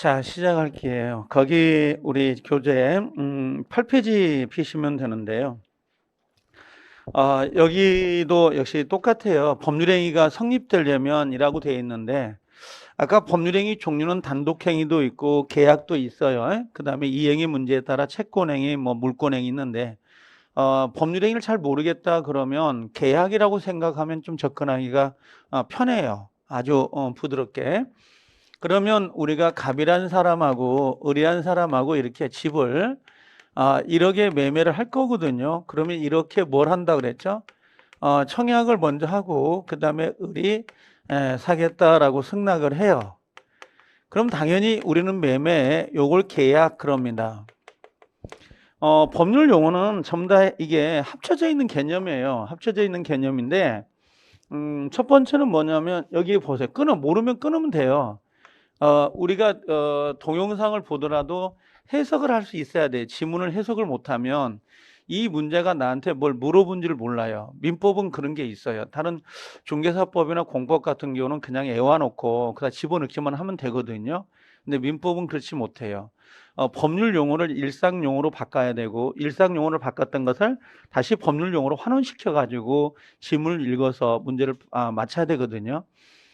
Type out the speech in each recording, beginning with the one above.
자, 시작할게요. 거기 우리 교재 8페이지 피시면 되는데요. 여기도 역시 똑같아요. 법률행위가 성립되려면 이라고 되어 있는데, 아까 법률행위 종류는 단독행위도 있고 계약도 있어요. 그 다음에 이행의 문제에 따라 채권행위, 물권행위 있는데, 법률행위를 잘 모르겠다 그러면 계약이라고 생각하면 좀 접근하기가 편해요. 아주 부드럽게. 그러면 우리가 갑이란 사람하고 을이란 사람하고 이렇게 집을 1억에 매매를 할 거거든요. 그러면 이렇게 뭘 한다 그랬죠? 청약을 먼저 하고 그 다음에 을이 사겠다라고 승낙을 해요. 그럼 당연히 우리는 매매 요걸 계약 그럽니다. 법률 용어는 전부 다 이게 합쳐져 있는 개념이에요. 합쳐져 있는 개념인데 첫 번째는 뭐냐면 여기 보세요. 모르면 끊으면 돼요. 우리가 동영상을 보더라도 해석을 할 수 있어야 돼. 지문을 해석을 못하면 이 문제가 나한테 뭘 물어본지를 몰라요. 민법은 그런 게 있어요. 다른 중개사법이나 공법 같은 경우는 그냥 애워놓고 그다 집어넣기만 하면 되거든요. 근데 민법은 그렇지 못해요. 법률 용어를 일상 용어로 바꿔야 되고 일상 용어를 바꿨던 것을 다시 법률 용어로 환원시켜 가지고 지문을 읽어서 문제를 맞춰야 되거든요.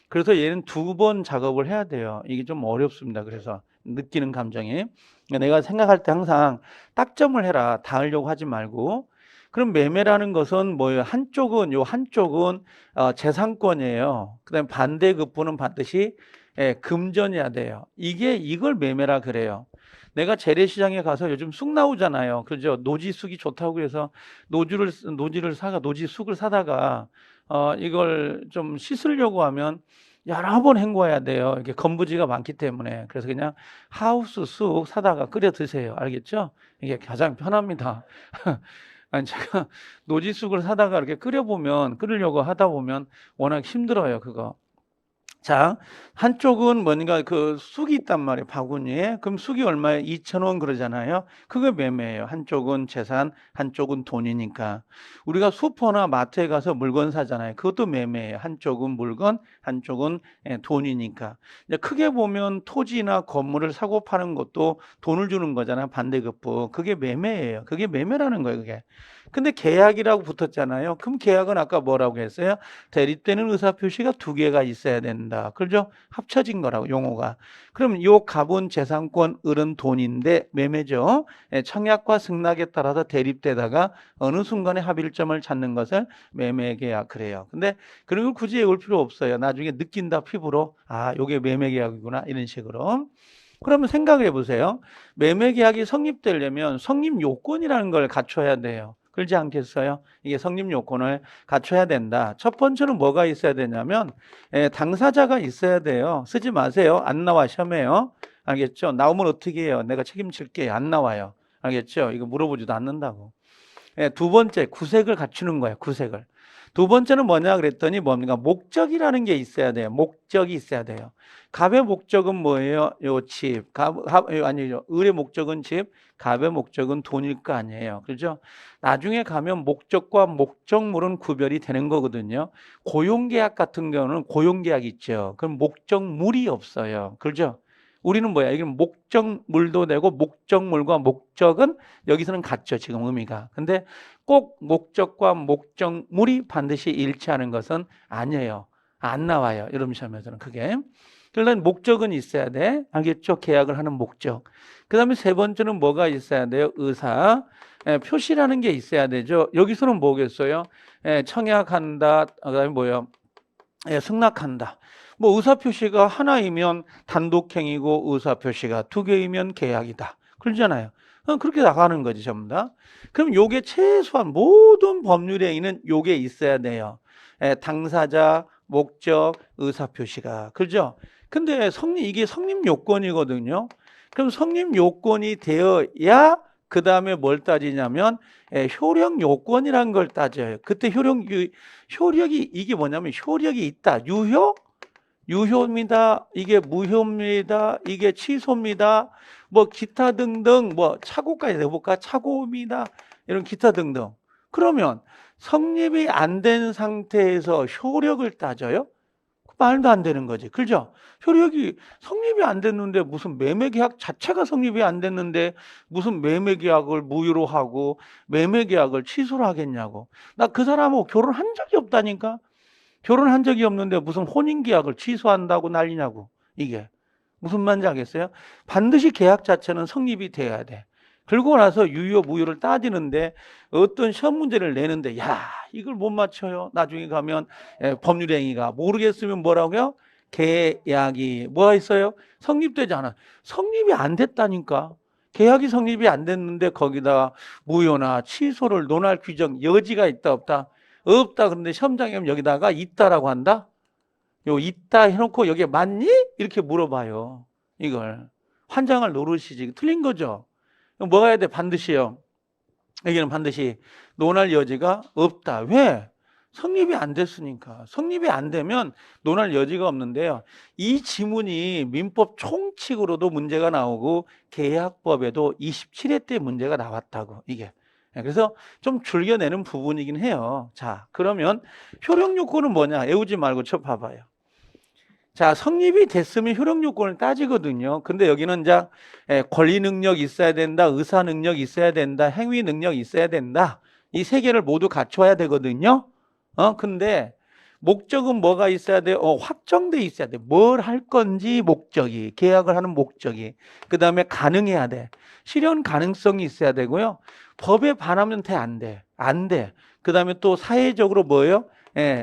그래서 얘는 2번 작업을 해야 돼요. 이게 좀 어렵습니다. 그래서 느끼는 감정이. 내가 생각할 때 항상 딱점을 해라. 닿으려고 하지 말고. 그럼 매매라는 것은 뭐예요? 한쪽은 재산권이에요. 그다음에 반대급부는 반드시 금전해야 돼요. 이걸 매매라 그래요. 내가 재래시장에 가서 요즘 쑥 나오잖아요. 그죠? 노지쑥이 좋다고 해서 노지쑥을 사다가 이걸 좀 씻으려고 하면 여러 번 헹궈야 돼요. 이게 건부지가 많기 때문에. 그래서 그냥 하우스 쑥 사다가 끓여 드세요. 알겠죠? 이게 가장 편합니다. 아니, 제가 노지쑥을 사다가 이렇게 끓이려고 하다 보면 워낙 힘들어요, 그거. 자, 한쪽은 뭔가 그 쑥이 있단 말이에요, 바구니에. 그럼 쑥이 얼마에 2,000원 그러잖아요. 그게 매매예요. 한쪽은 재산, 한쪽은 돈이니까. 우리가 슈퍼나 마트에 가서 물건 사잖아요. 그것도 매매예요. 한쪽은 물건, 한쪽은 돈이니까. 이제 크게 보면 토지나 건물을 사고 파는 것도 돈을 주는 거잖아요. 반대급부. 그게 매매예요. 그게 매매라는 거예요, 그게. 근데 계약이라고 붙었잖아요. 그럼 계약은 아까 뭐라고 했어요? 대립되는 의사표시가 2개가 있어야 된다. 그렇죠? 합쳐진 거라고 용어가. 그럼 요 갑은 재산권, 을은 돈인데 매매죠. 청약과 승낙에 따라서 대립되다가 어느 순간에 합일점을 찾는 것을 매매계약 그래요. 근데 그런 걸 굳이 외울 필요 없어요. 나중에 느낀다 피부로 요게 매매계약이구나 이런 식으로. 그러면 생각해 보세요. 매매계약이 성립되려면 성립 요건이라는 걸 갖춰야 돼요. 그렇지 않겠어요? 이게 성립 요건을 갖춰야 된다. 첫 번째는 뭐가 있어야 되냐면 당사자가 있어야 돼요. 쓰지 마세요. 안 나와 시험에요. 알겠죠? 나오면 어떻게 해요? 내가 책임질게요. 안 나와요. 알겠죠? 이거 물어보지도 않는다고. 두 번째 구색을 갖추는 거예요. 구색을. 두 번째는 뭐냐 그랬더니 뭡니까? 목적이라는 게 있어야 돼요. 목적이 있어야 돼요. 갑의 목적은 뭐예요? 요 집. 아니죠. 을의 목적은 집, 갑의 목적은 돈일 거 아니에요. 그렇죠? 나중에 가면 목적과 목적물은 구별이 되는 거거든요. 고용계약 같은 경우는 고용계약 있죠. 그럼 목적물이 없어요. 그렇죠? 우리는 뭐야? 이게 목적물도 되고 목적물과 목적은 여기서는 같죠. 지금 의미가. 근데 꼭 목적과 목적물이 반드시 일치하는 것은 아니에요. 안 나와요. 여러분 시험에서는 그게. 그러려면 목적은 있어야 돼. 알겠죠? 계약을 하는 목적. 그 다음에 세 번째는 뭐가 있어야 돼요? 의사. 표시라는 게 있어야 되죠. 여기서는 뭐겠어요? 청약한다. 그다음에 뭐요? 승낙한다. 뭐 의사표시가 하나이면 단독행위고 의사표시가 2개이면 계약이다. 그러잖아요. 그렇게 나가는 거지 전부 다. 그럼 요게 최소한 모든 법률행위는 요게 있어야 돼요. 당사자, 목적, 의사표시가. 그죠? 근데 이게 성립 요건이거든요. 그럼 성립 요건이 되어야 그 다음에 뭘 따지냐면 효력 요건이라는 걸 따져요. 그때 효력이 이게 뭐냐면 효력이 있다. 유효입니다. 이게 무효입니다. 이게 취소입니다. 뭐 기타 등등 뭐 차고까지 해볼까? 차고입니다. 이런 기타 등등. 그러면 성립이 안 된 상태에서 효력을 따져요? 말도 안 되는 거지. 그죠? 효력이 성립이 안 됐는데 무슨 매매계약 자체가 성립이 안 됐는데 무슨 매매계약을 무효로 하고 매매계약을 취소를 하겠냐고. 나 그 사람하고 결혼한 적이 없다니까. 결혼한 적이 없는데 무슨 혼인계약을 취소한다고 난리냐고. 이게 무슨 말인지 알겠어요? 반드시 계약 자체는 성립이 돼야 돼. 그러고 나서 유효 무효를 따지는데 어떤 시험 문제를 내는데 야 이걸 못 맞춰요. 나중에 가면 법률행위가 모르겠으면 뭐라고요? 계약이 뭐가 있어요? 성립되지 않아. 성립이 안 됐다니까. 계약이 성립이 안 됐는데 거기다 무효나 취소를 논할 규정 여지가 있다 없다? 없다. 그런데 시험장에 여기다가 있다라고 한다? 요 있다 해놓고 여기에 맞니? 이렇게 물어봐요. 이걸 환장을 노릇이지. 틀린 거죠. 뭐가 해야 돼? 반드시요. 여기는 반드시 논할 여지가 없다. 왜? 성립이 안 됐으니까. 성립이 안 되면 논할 여지가 없는데요. 이 지문이 민법 총칙으로도 문제가 나오고 계약법에도 27회 때 문제가 나왔다고. 이게. 그래서 좀 줄여내는 부분이긴 해요. 자, 그러면 효력 요건은 뭐냐? 외우지 말고 쳐 봐봐요. 자, 성립이 됐으면 효력 요건을 따지거든요. 근데 여기는 이제 권리 능력 있어야 된다, 의사 능력 있어야 된다, 행위 능력 있어야 된다. 이 세 개를 모두 갖춰야 되거든요. 근데 목적은 뭐가 있어야 돼? 확정돼 있어야 돼. 뭘 할 건지 목적이, 계약을 하는 목적이. 그다음에 가능해야 돼. 실현 가능성이 있어야 되고요. 법에 반하면 안 돼. 안 돼. 그다음에 또 사회적으로 뭐예요?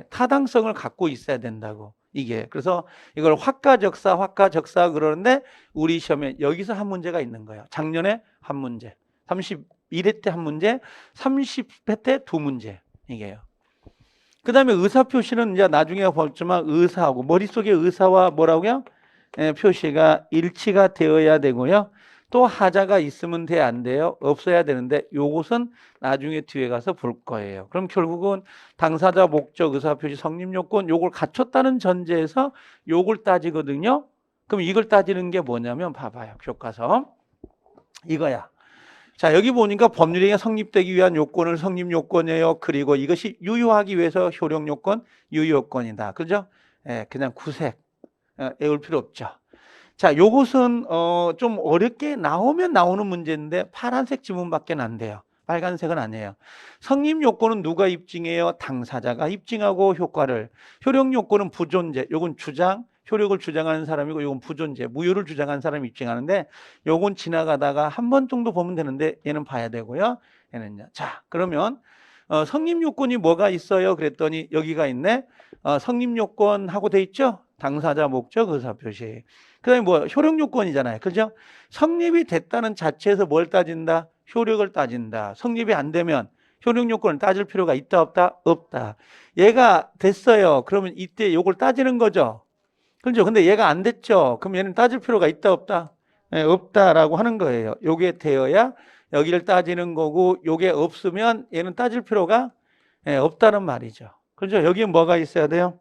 타당성을 갖고 있어야 된다고. 이게 그래서 이걸 확가적사 그러는데 우리 시험에 여기서 한 문제가 있는 거예요. 작년에 한 문제, 31회 때 한 문제, 30회 때 두 문제. 이게요. 그다음에 의사 표시는 이제 나중에 보지만 의사하고 머릿속에 의사와 뭐라고요? 표시가 일치가 되어야 되고요. 또 하자가 있으면 돼, 안 돼요? 없어야 되는데 요것은 나중에 뒤에 가서 볼 거예요. 그럼 결국은 당사자 목적 의사표시 성립 요건 요걸 갖췄다는 전제에서 요걸 따지거든요. 그럼 이걸 따지는 게 뭐냐면 봐봐요. 교과서 이거야. 자, 여기 보니까 법률행위가 성립되기 위한 요건을 성립 요건이에요. 그리고 이것이 유효하기 위해서 효력 요건, 유효 요건이다. 그죠? 그냥 구색 외울 필요 없죠. 자, 요것은 좀 어렵게 나오면 나오는 문제인데 파란색 지문밖에 안 돼요. 빨간색은 아니에요. 성립 요건은 누가 입증해요? 당사자가 입증하고 효과를. 효력 요건은 부존재. 요건 주장, 효력을 주장하는 사람이고 요건 부존재, 무효를 주장하는 사람이 입증하는데 요건 지나가다가 한 번 정도 보면 되는데 얘는 봐야 되고요. 얘는요. 자, 그러면 성립 요건이 뭐가 있어요? 그랬더니 여기가 있네. 성립 요건하고 돼 있죠? 당사자 목적 의사표시. 그다음에 뭐 효력 요건이잖아요. 그죠? 성립이 됐다는 자체에서 뭘 따진다? 효력을 따진다. 성립이 안 되면 효력 요건을 따질 필요가 있다 없다? 없다. 얘가 됐어요. 그러면 이때 요걸 따지는 거죠. 그렇죠? 근데 얘가 안 됐죠. 그럼 얘는 따질 필요가 있다 없다? 없다라고 하는 거예요. 요게 되어야 여기를 따지는 거고 요게 없으면 얘는 따질 필요가 없다는 말이죠. 그렇죠? 여기에 뭐가 있어야 돼요?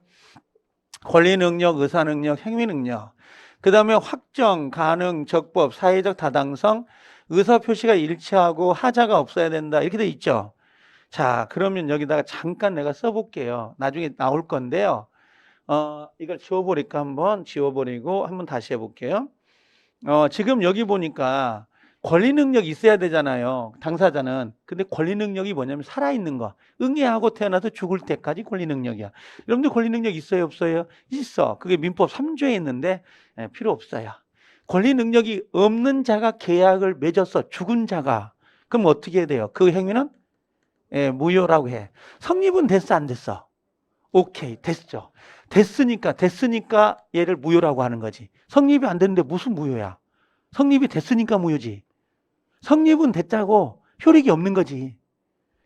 권리 능력, 의사 능력, 행위 능력. 그다음에 확정, 가능, 적법, 사회적 타당성, 의사 표시가 일치하고 하자가 없어야 된다. 이렇게 돼 있죠. 자, 그러면 여기다가 잠깐 내가 써볼게요. 나중에 나올 건데요. 이걸 지워버릴까? 한번 지워버리고 한번 다시 해볼게요. 지금 여기 보니까 권리 능력이 있어야 되잖아요. 당사자는. 근데 권리 능력이 뭐냐면 살아있는 거. 응애하고 태어나서 죽을 때까지 권리 능력이야. 여러분들 권리 능력 있어요? 없어요? 있어. 그게 민법 3조에 있는데 필요 없어요. 권리 능력이 없는 자가 계약을 맺었어. 죽은 자가. 그럼 어떻게 해야 돼요? 그 행위는 무효라고 해. 성립은 됐어? 안 됐어? 오케이. 됐죠. 됐으니까 얘를 무효라고 하는 거지. 성립이 안 됐는데 무슨 무효야? 성립이 됐으니까 무효지. 성립은 됐다고 효력이 없는 거지.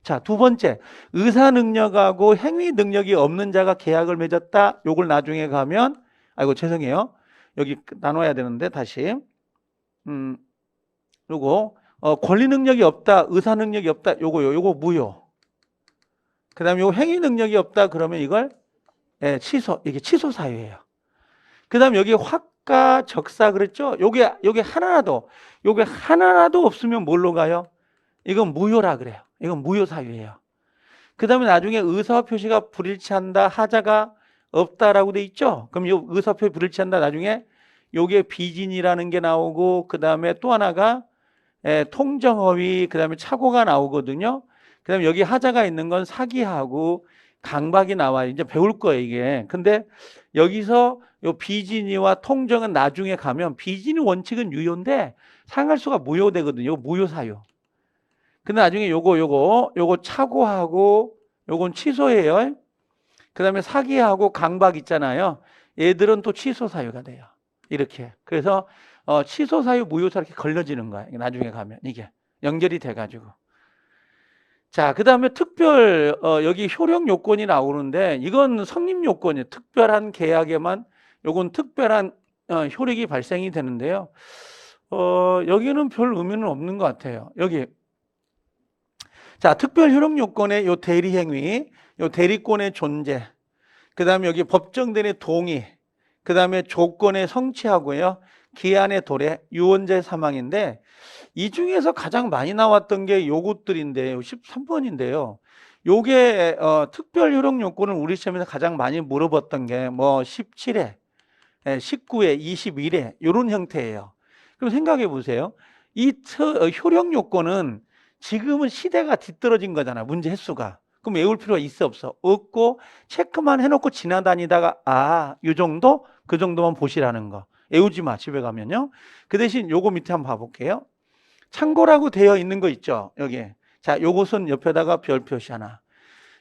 자, 두 번째, 의사 능력하고 행위 능력이 없는 자가 계약을 맺었다. 요걸 나중에 가면, 아이고 죄송해요. 여기 나눠야 되는데 다시. 요거 권리 능력이 없다, 의사 능력이 없다. 요거 무효. 그다음에 요거 행위 능력이 없다. 그러면 이걸 취소. 이게 취소 사유예요. 그다음 여기 확가 적사 그랬죠? 요게 하나라도 없으면 뭘로 가요? 이건 무효라 그래요. 이건 무효 사유예요. 그다음에 나중에 의사 표시가 불일치한다, 하자가 없다라고 돼 있죠. 그럼 요 의사표시 불일치한다 나중에 요게 비진이라는 게 나오고 그다음에 또 하나가 통정허위 그다음에 착오가 나오거든요. 그다음에 여기 하자가 있는 건 사기하고 강박이 나와요. 이제 배울 거예요, 이게. 근데 여기서 요 비진이와 통정은 나중에 가면 비진이 원칙은 유효인데 상할수가 무효되거든요. 요거 무효사유. 근데 나중에 요거 착오하고 요건 취소예요. 그다음에 사기하고 강박 있잖아요. 얘들은 또 취소 사유가 돼요. 이렇게. 그래서 취소 사유 무효사 이렇게 걸려지는 거야. 나중에 가면 이게 연결이 돼 가지고. 자, 그다음에 특별 여기 효력 요건이 나오는데 이건 성립 요건이에요. 특별한 계약에만 요건 특별한 효력이 발생이 되는데요. 여기는 별 의미는 없는 것 같아요. 여기 자, 특별 효력 요건의 요 대리 행위, 요 대리권의 존재, 그다음에 여기 법정대리 동의, 그다음에 조건의 성취하고요, 기한의 도래, 유언제 사망인데 이 중에서 가장 많이 나왔던 게 요것들인데요. 13번인데요. 요게 특별 효력 요건을 우리 시험에서 가장 많이 물어봤던 게 뭐 17회, 19회, 21회 요런 형태예요. 그럼 생각해 보세요. 이 효력 요건은 지금은 시대가 뒤떨어진 거잖아. 문제 횟수가. 그럼 외울 필요가 있어 없어? 없고 체크만 해놓고 지나다니다가 요 정도? 그 정도만 보시라는 거. 외우지 마 집에 가면요. 그 대신 요거 밑에 한번 봐볼게요. 참고라고 되어 있는 거 있죠. 여기. 자, 요것은 옆에다가 별 표시 하나.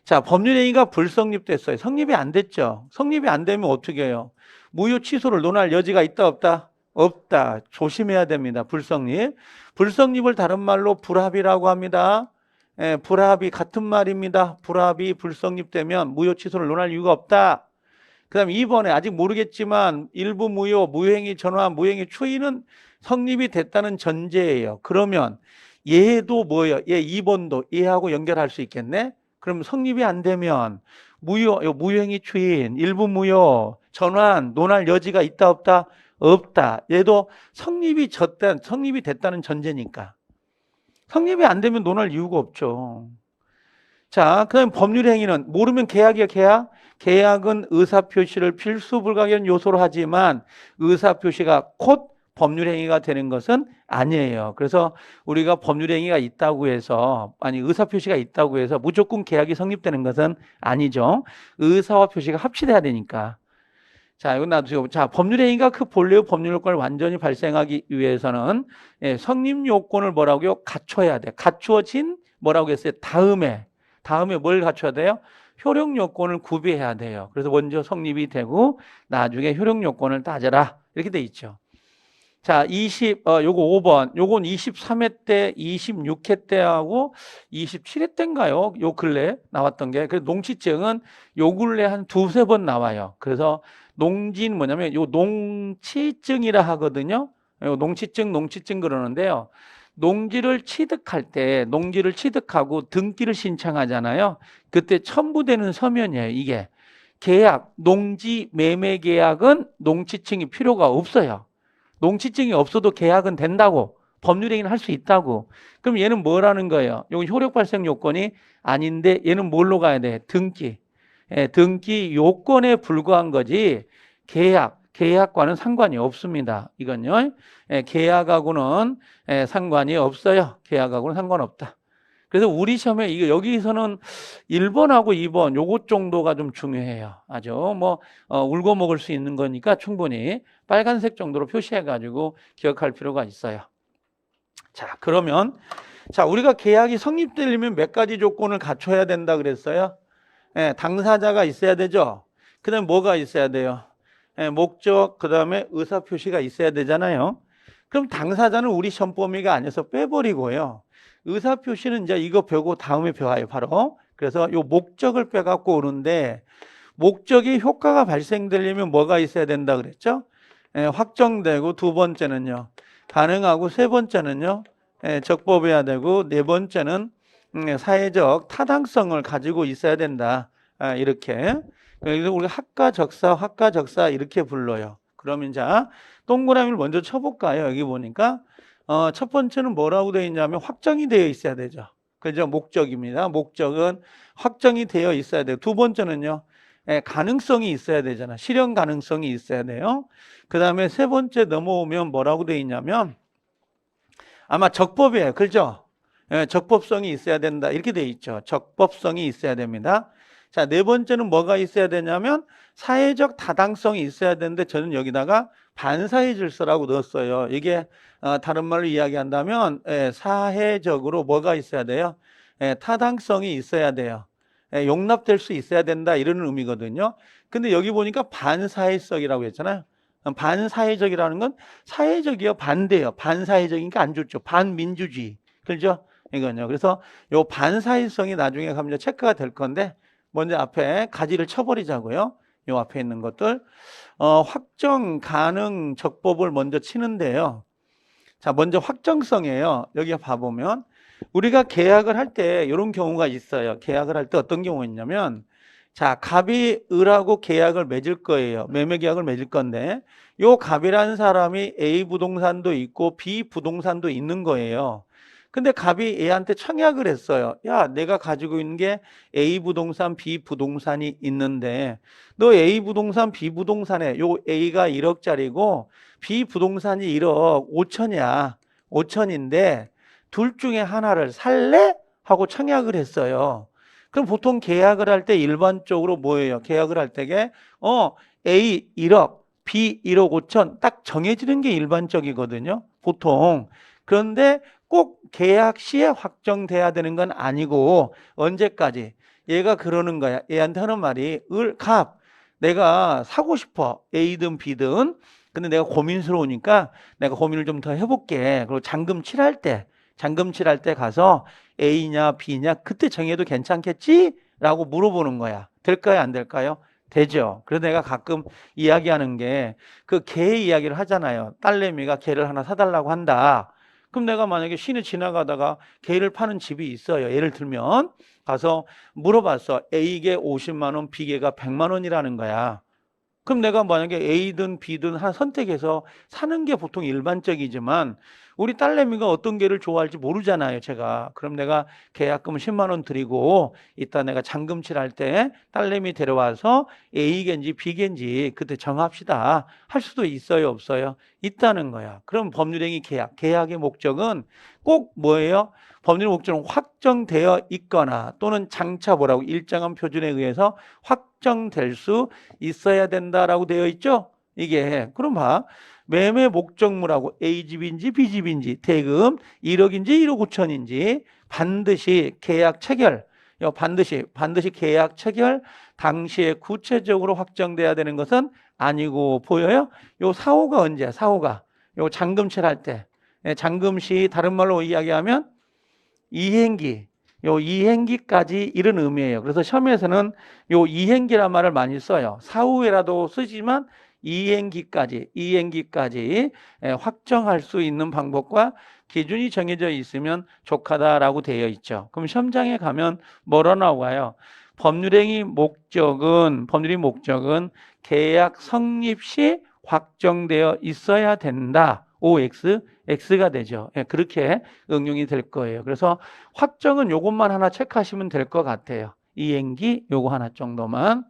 자, 법률행위가 불성립됐어요. 성립이 안 됐죠. 성립이 안 되면 어떻게 해요? 무효 취소를 논할 여지가 있다 없다? 없다. 조심해야 됩니다. 불성립. 불성립을 다른 말로 불합의라고 합니다. 불합의 같은 말입니다. 불합의 불성립되면 무효 취소를 논할 이유가 없다. 그 다음 2번에 아직 모르겠지만 일부 무효, 무효행위 전환, 무효행위 추이는 성립이 됐다는 전제예요. 그러면 얘도 뭐예요? 얘 2번도 얘하고 연결할 수 있겠네? 그럼 성립이 안 되면 무효행위 추인, 일부 무효, 전환, 논할 여지가 있다 없다? 없다. 얘도 성립이 됐다는 전제니까. 성립이 안 되면 논할 이유가 없죠. 자, 그 다음 법률행위는 모르면 계약이야, 계약. 계약은 의사표시를 필수 불가결한 요소로 하지만 의사표시가 곧 법률행위가 되는 것은 아니에요. 그래서 우리가 법률행위가 있다고 해서 의사표시가 있다고 해서 무조건 계약이 성립되는 것은 아니죠. 의사와 표시가 합치돼야 되니까. 자, 이건 놔두시고. 자, 법률행위가 그 본래의 법률효과를 완전히 발생하기 위해서는 성립 요건을 뭐라고요? 갖춰야 돼. 갖추어진 뭐라고 했어요? 다음에 뭘 갖춰야 돼요? 효력 요건을 구비해야 돼요. 그래서 먼저 성립이 되고 나중에 효력 요건을 따져라. 이렇게 돼 있죠. 자, 요거 5번. 요건 23회 때, 26회 때하고 27회 때인가요? 요 근래 나왔던 게. 그래서 농취증은 요 근래 한 두세 번 나와요. 그래서 농지는 뭐냐면 요 농취증이라 하거든요. 요 농취증 그러는데요. 농지를 취득하고 등기를 신청하잖아요. 그때 첨부되는 서면이에요, 이게. 계약, 농지 매매 계약은 농취증이 필요가 없어요. 농취증이 없어도 계약은 된다고. 법률행위를 할 수 있다고. 그럼 얘는 뭐라는 거예요? 이건 효력 발생 요건이 아닌데 얘는 뭘로 가야 돼? 등기. 등기 요건에 불과한 거지 계약과는 상관이 없습니다. 이건요. 계약하고는 상관이 없어요. 계약하고는 상관없다. 그래서 우리 시험에 이거 여기서는 1번하고 2번 요것 정도가 좀 중요해요. 아주 울고 먹을 수 있는 거니까 충분히 빨간색 정도로 표시해 가지고 기억할 필요가 있어요. 자, 그러면 우리가 계약이 성립되려면 몇 가지 조건을 갖춰야 된다 그랬어요. 당사자가 있어야 되죠. 그다음에 뭐가 있어야 돼요? 목적, 그다음에 의사 표시가 있어야 되잖아요. 그럼 당사자는 우리 시험 범위가 아니어서 빼버리고요. 의사 표시는 이제 이거 배우고 다음에 배워요, 바로. 그래서 요 목적을 빼갖고 오는데 목적이 효과가 발생되려면 뭐가 있어야 된다 그랬죠? 확정되고 두 번째는요. 가능하고 세 번째는요. 적법해야 되고 네 번째는 사회적 타당성을 가지고 있어야 된다. 이렇게. 그래서 우리가 학가적사 이렇게 불러요. 그러면 자, 동그라미를 먼저 쳐볼까요? 여기 보니까 첫 번째는 뭐라고 되어 있냐면 확정이 되어 있어야 되죠. 그죠? 목적입니다. 목적은 확정이 되어 있어야 돼요. 두 번째는요. 가능성이 있어야 되잖아. 실현 가능성이 있어야 돼요. 그 다음에 세 번째 넘어오면 뭐라고 돼 있냐면 아마 적법이에요. 그렇죠? 적법성이 있어야 된다. 이렇게 돼 있죠. 적법성이 있어야 됩니다. 자, 네 번째는 뭐가 있어야 되냐면 사회적 타당성이 있어야 되는데 저는 여기다가 반사회 질서라고 넣었어요. 이게 다른 말로 이야기한다면 사회적으로 뭐가 있어야 돼요? 타당성이 있어야 돼요. 용납될 수 있어야 된다 이런 의미거든요. 근데 여기 보니까 반사회성이라고 했잖아요. 반사회적이라는 건 사회적이요 반대요. 반사회적이니까 안 좋죠. 반민주주의. 그렇죠? 이건요. 그래서 요 반사회성이 나중에 가면 체크가 될 건데 먼저 앞에 가지를 쳐버리자고요. 요 앞에 있는 것들 확정 가능 적법을 먼저 치는데요. 자, 먼저 확정성이에요. 여기 봐보면 우리가 계약을 할 때 이런 경우가 있어요. 계약을 할 때 어떤 경우가 있냐면 자, 갑이 을하고 계약을 맺을 거예요. 매매 계약을 맺을 건데 요 갑이라는 사람이 A 부동산도 있고 B 부동산도 있는 거예요. 근데 갑이 A한테 청약을 했어요. 야, 내가 가지고 있는 게 A 부동산, B 부동산이 있는데 너 A 부동산, B 부동산에 요 A가 1억짜리고 B 부동산이 1억 5천이야. 5천인데 둘 중에 하나를 살래? 하고 청약을 했어요. 그럼 보통 계약을 할 때 일반적으로 뭐예요? 계약을 할 때게 A 1억, B 1억 5천 딱 정해지는 게 일반적이거든요. 보통. 그런데 꼭 계약 시에 확정돼야 되는 건 아니고 언제까지? 얘가 그러는 거야. 얘한테 하는 말이 갑 내가 사고 싶어. A든 B든. 근데 내가 고민스러우니까 내가 고민을 좀 더 해볼게. 그리고 잔금 칠할 때 가서 A냐 B냐 그때 정해도 괜찮겠지? 라고 물어보는 거야. 될까요? 안 될까요? 되죠. 그래서 내가 가끔 이야기하는 게 그 개 이야기를 하잖아요. 딸내미가 개를 하나 사달라고 한다. 그럼 내가 만약에 시내 지나가다가 개를 파는 집이 있어요. 예를 들면 가서 물어봤어. A개 50만 원, B개가 100만 원이라는 거야. 그럼 내가 만약에 A든 B든 하나 선택해서 사는 게 보통 일반적이지만 우리 딸내미가 어떤 개를 좋아할지 모르잖아요, 제가. 그럼 내가 계약금 10만 원 드리고 이따 내가 잔금 칠할 때 딸내미 데려와서 A개인지 B개인지 그때 정합시다. 할 수도 있어요, 없어요? 있다는 거야. 그럼 법률행위 계약의 목적은 꼭 뭐예요? 법률 목적은 확정되어 있거나 또는 장차 뭐라고 일정한 표준에 의해서 확정될 수 있어야 된다라고 되어 있죠. 이게 그럼 봐. 매매 목적물하고 A집인지 B집인지 대금 1억인지 1억 5천인지 반드시 계약 체결 반드시 계약 체결 당시에 구체적으로 확정돼야 되는 것은 아니고 보여요? 요 사후가 언제야? 사후가 요 잔금 칠할 때 잔금 시 다른 말로 이야기하면 이행기, 요 이행기까지 이런 의미예요. 그래서 시험에서는 요 이행기란 말을 많이 써요. 사후에라도 쓰지만 이행기까지 확정할 수 있는 방법과 기준이 정해져 있으면 족하다라고 되어 있죠. 그럼 시험장에 가면 뭐로 나와요? 법률행위 목적은 계약 성립 시 확정되어 있어야 된다. OX, X가 되죠. 그렇게 응용이 될 거예요. 그래서 확정은 요것만 하나 체크하시면 될 것 같아요. 이행기 요거 하나 정도만.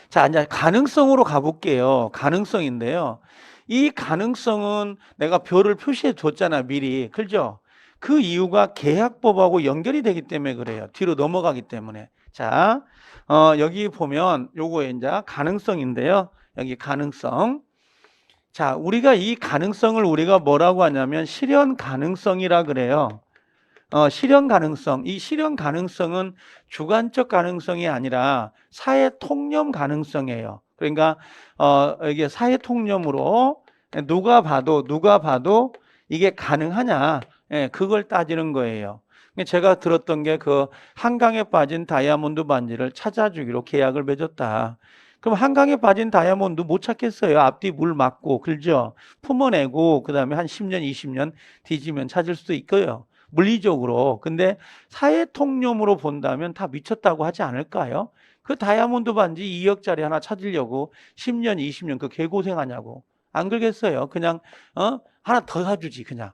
자, 이제 가능성으로 가볼게요. 가능성인데요. 이 가능성은 내가 별을 표시해 줬잖아, 미리. 그죠? 그 이유가 계약법하고 연결이 되기 때문에 그래요. 뒤로 넘어가기 때문에. 자, 여기 보면 요거 이제 가능성인데요. 여기 가능성. 자, 우리가 이 가능성을 우리가 뭐라고 하냐면 실현 가능성이라 그래요. 실현 가능성. 이 실현 가능성은 주관적 가능성이 아니라 사회 통념 가능성이에요. 그러니까 이게 사회 통념으로 누가 봐도 이게 가능하냐? 그걸 따지는 거예요. 제가 들었던 게 그 한강에 빠진 다이아몬드 반지를 찾아주기로 계약을 맺었다. 그럼 한강에 빠진 다이아몬드 못 찾겠어요. 앞뒤 물 맞고, 그죠? 품어내고, 그 다음에 한 10년, 20년 뒤지면 찾을 수도 있고요. 물리적으로. 근데 사회 통념으로 본다면 다 미쳤다고 하지 않을까요? 그 다이아몬드 반지 2억짜리 하나 찾으려고 10년, 20년 그 개고생하냐고. 안 그러겠어요. 그냥, 하나 더 사주지, 그냥.